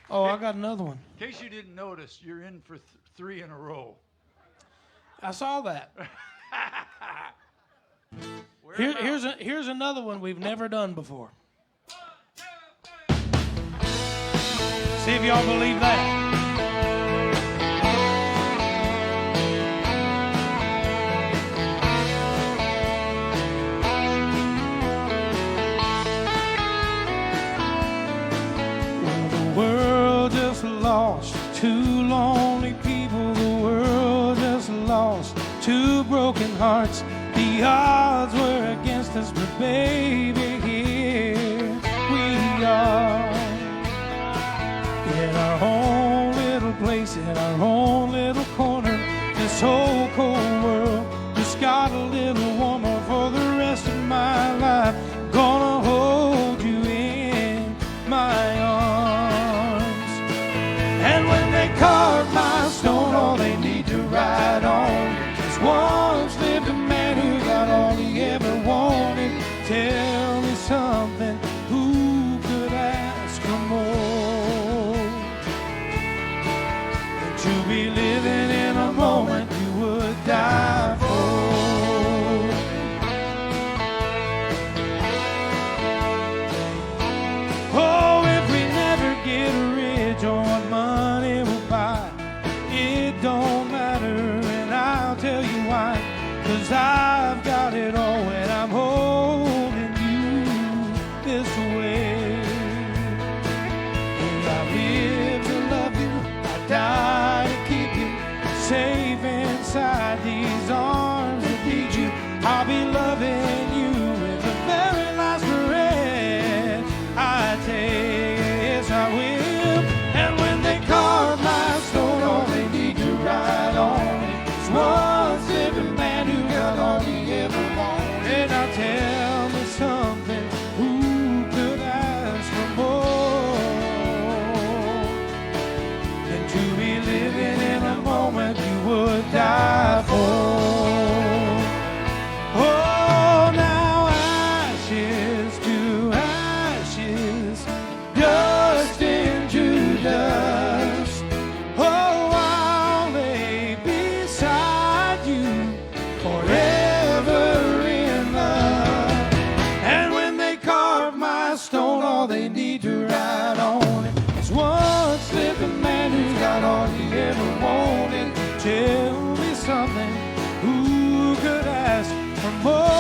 Oh, I got another one. In case you didn't notice, you're in for 3 in a row. I saw that. Here's another one we've never done before. See if y'all believe that. Well, the world just lost 2 lonely people. The world just lost 2 broken hearts. The odds were against us, but baby, here we are. In our own little place, in our own little corner. This whole cold world just got a little warmer. For the rest of my life, gonna hold you in my arms. And when they carve my stone, all they need to write on is once lived a man who got all he ever wanted. Tell me something, who could ask for more than to be living in a moment you would die for? Oh, if we never get rich on what money will buy, it don't matter, and I'll tell you why. 'Cause I've got it all when I'm holding you this way. And I live to love you, I die to keep you safe inside these arms that need you. I'll be loving you with the very last breath I take. Yes, I will. And when they carve my stone, all they need to write on is once lived a man who got all he ever wanted. Now tell me something, who could ask for more than to be living in a moment you would die for? Oh, now ashes to ashes, dust into dust. Oh, I'll lay beside you forever in love. And when they carve my stone, all they need to write on it is once lived a man who's got all he ever wanted. Tell me something, who could ask for more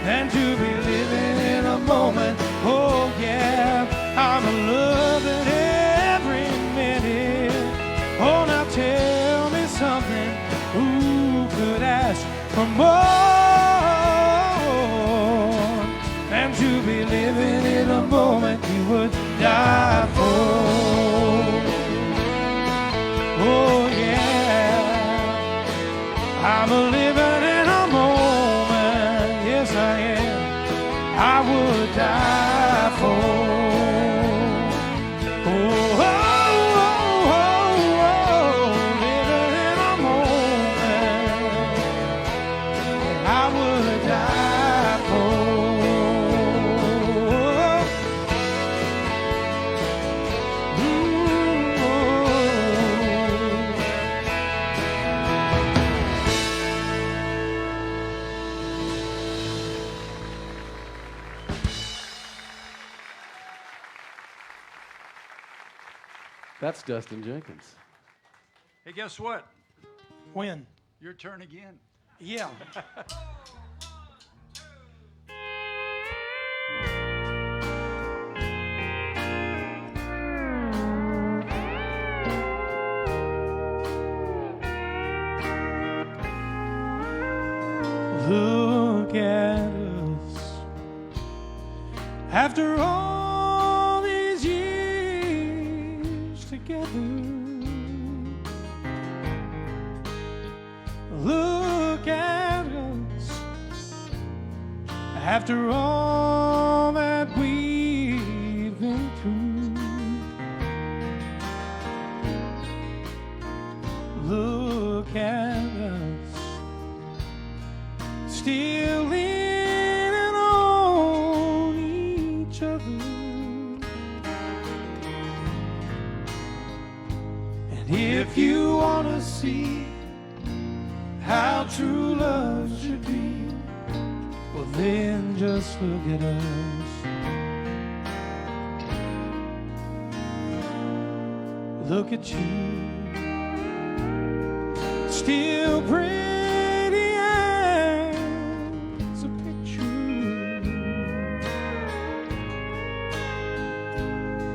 than to be living in a moment? Oh yeah, I'm loving every minute. Oh, now tell me something, who could ask for more than to be living in a moment you would die for? Oh yeah, I'm a living in a moment would die for. Oh, oh, oh, oh, oh, living in a moment that I would die for. That's Dustin Jenkins. Hey, guess what? When? Your turn again. Yeah. Look at us after all these years together. Look at us after all that we've been through. Look at us still leaning on each other. And if you want to see how true love should be, well then just look at us. Look at you, still pretty as a picture.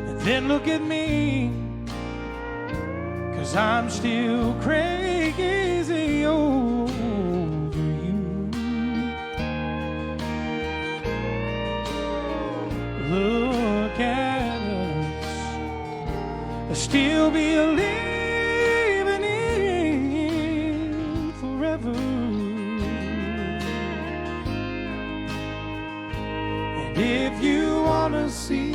And then look at me, 'cause I'm still crazy over you. Look at us, still believing in forever. And if you want to see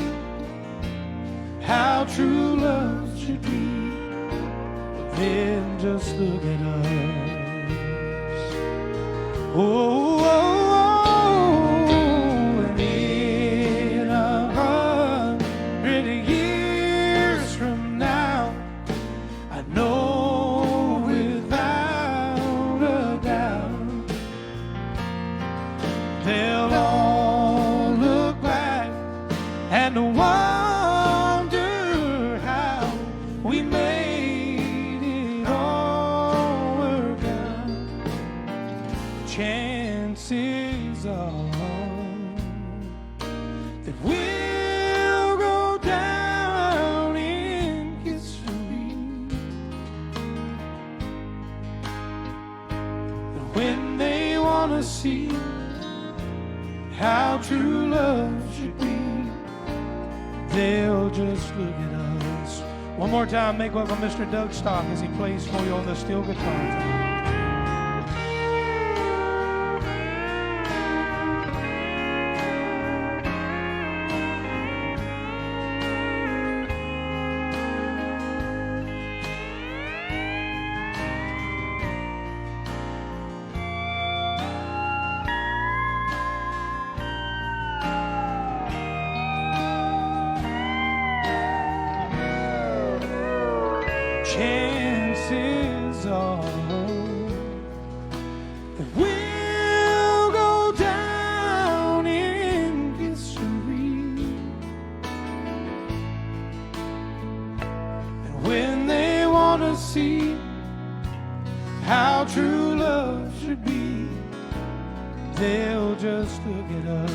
how true love should be, then just look at us. Oh, oh, oh, and in 100 years from now, I know without a doubt they'll all look back and wonder how we made it all work out. Chances are that we'll go down in history. And when they want to see how true love should be, they'll just look at us. One more time, make welcome Mr. Doug Stock as he plays for you on the steel guitar. Chances are that we'll go down in history. And when they want to see how true love should be, they'll just look at us.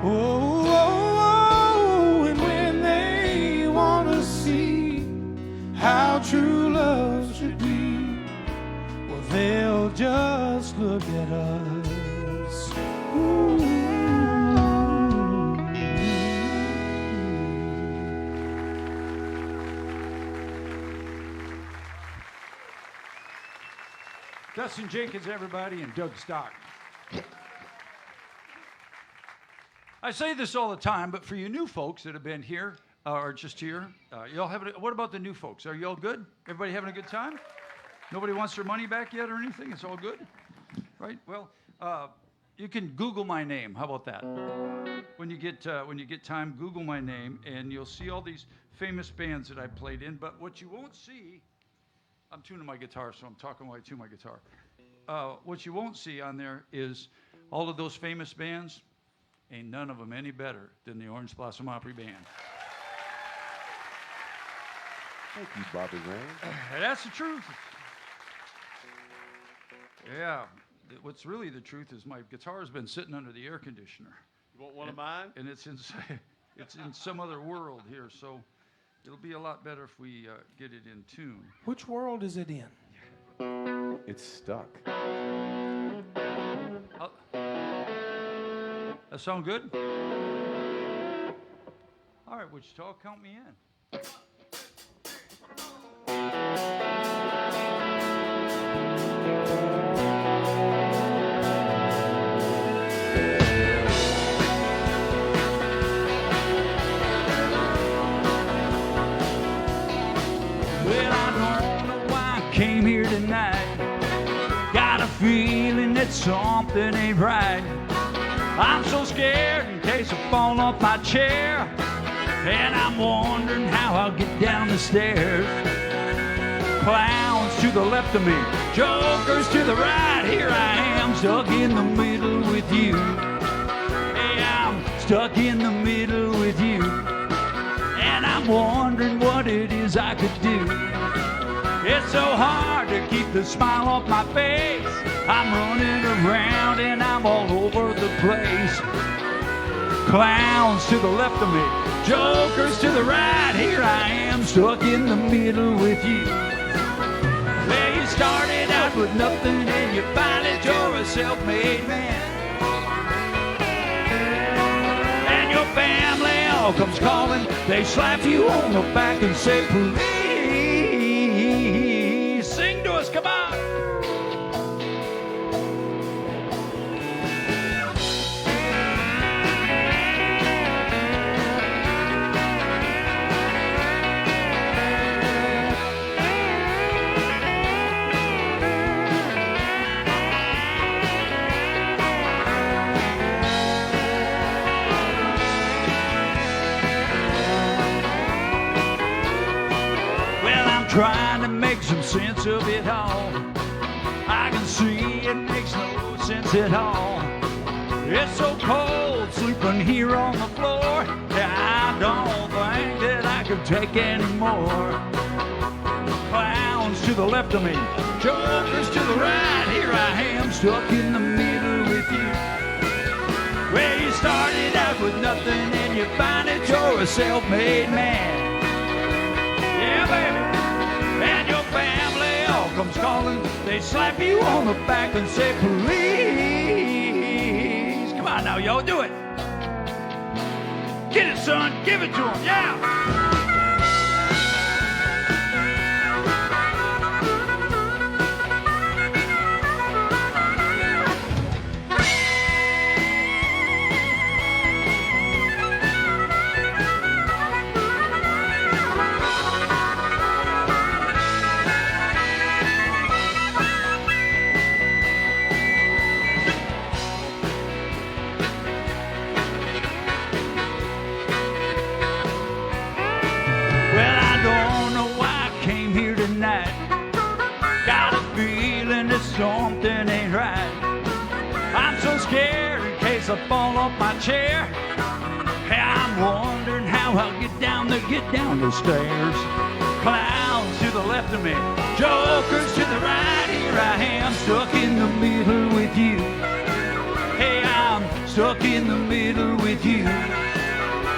Oh, oh, oh, and when they want to see how true love should be, well, they'll just look at us. Ooh. Dustin Jenkins, everybody, and Doug Stock. I say this all the time, but for you new folks that have been here or just here, y'all having? What about the new folks? Are y'all good? Everybody having a good time? Nobody wants their money back yet or anything? It's all good, right? Well, you can Google my name. How about that? When you get time, Google my name, and you'll see all these famous bands that I played in. But what you won't see, I'm tuning my guitar, so I'm talking while I tune my guitar. What you won't see on there is all of those famous bands. Ain't none of them any better than the Orange Blossom Opry Band. Thank you, Bobby Ray. That's the truth. Yeah. What's really the truth is my guitar's been sitting under the air conditioner. You want one of mine? And it's in some other world here, so it'll be a lot better if we get it in tune. Which world is it in? It's stuck. That sound good? All right, Wichita, count me in. Well, I don't know why I came here tonight. Got a feeling that something ain't right. I'm so scared in case I fall off my chair, and I'm wondering how I'll get down the stairs. Clowns to the left of me, jokers to the right. Here I am, stuck in the middle with you. Hey, I'm stuck in the middle with you, and I'm wondering what it is I could do. It's so hard to keep the smile off my face. I'm running around and I'm all over the place. Clowns to the left of me, jokers to the right. Here I am, stuck in the middle with you. Well, you started out with nothing and you find that you're a self-made man. And your family all comes calling. They slap you on the back and say, please, sing to us, come on. Trying to make some sense of it all. I can see it makes no sense at all. It's so cold sleeping here on the floor. I don't think that I can take any more. Clowns to the left of me, jokers to the right. Here I am, stuck in the middle with you. Well, you started out with nothing and you find that you're a self-made man. Yeah, baby. And your family all comes calling. They slap you on the back and say, please. Come on now, y'all, do it. Get it, son. Give it to them. Yeah. Something ain't right. I'm so scared in case I fall off my chair. Hey, I'm wondering how I'll get down the stairs. Clowns to the left of me, jokers to the right. Here I am, stuck in the middle with you. Hey, I'm stuck in the middle with you.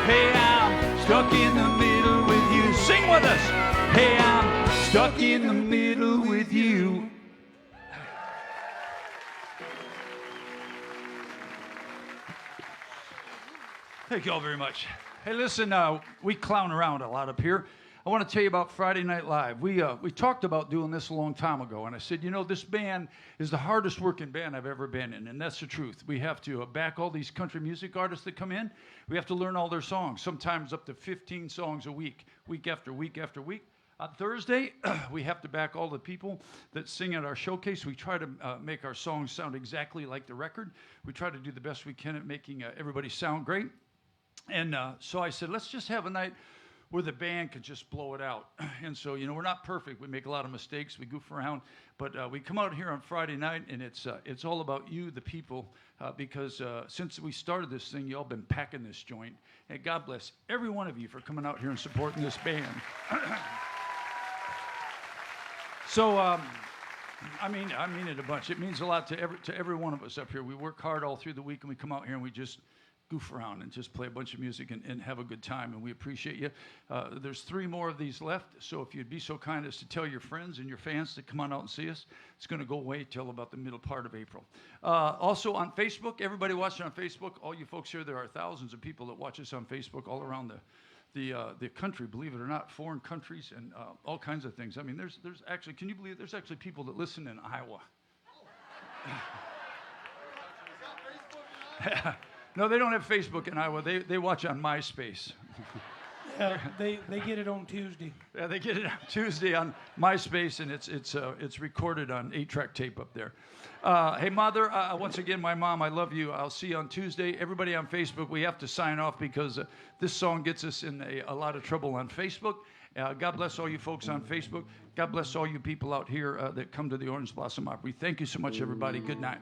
Hey, I'm stuck in the middle with you. Sing with us. Hey, I'm stuck in the middle with you. Thank you all very much. Hey, listen, we clown around a lot up here. I want to tell you about Friday Night Live. We talked about doing this a long time ago, and I said, this band is the hardest working band I've ever been in, and that's the truth. We have to back all these country music artists that come in. We have to learn all their songs, sometimes up to 15 songs a week after week after week. On Thursday, we have to back all the people that sing at our showcase. We try to make our songs sound exactly like the record. We try to do the best we can at making everybody sound great. And so I said, let's just have a night where the band could just blow it out. And so, we're not perfect. We make a lot of mistakes. We goof around. But we come out here on Friday night, and it's all about you, the people, because since we started this thing, y'all been packing this joint. And God bless every one of you for coming out here and supporting this band. So, I mean it a bunch. It means a lot to every one of us up here. We work hard all through the week, and we come out here and we just goof around and just play a bunch of music and have a good time, and we appreciate you. There's 3 more of these left, so if you'd be so kind as to tell your friends and your fans to come on out and see us. It's going to go away till about the middle part of April. Also on Facebook, everybody watching on Facebook, all you folks here, there are thousands of people that watch us on Facebook all around the country, believe it or not, foreign countries and all kinds of things. I mean, there's actually, can you believe there's actually people that listen in Iowa? No, they don't have Facebook in Iowa. They watch on MySpace. Yeah, they get it on Tuesday. Yeah, they get it on Tuesday on MySpace, and it's recorded on 8-track tape up there. Hey, Mother, once again, my mom, I love you. I'll see you on Tuesday. Everybody on Facebook, we have to sign off because this song gets us in a lot of trouble on Facebook. God bless all you folks on Facebook. God bless all you people out here that come to the Orange Blossom Opry. Thank you so much, everybody. Good night.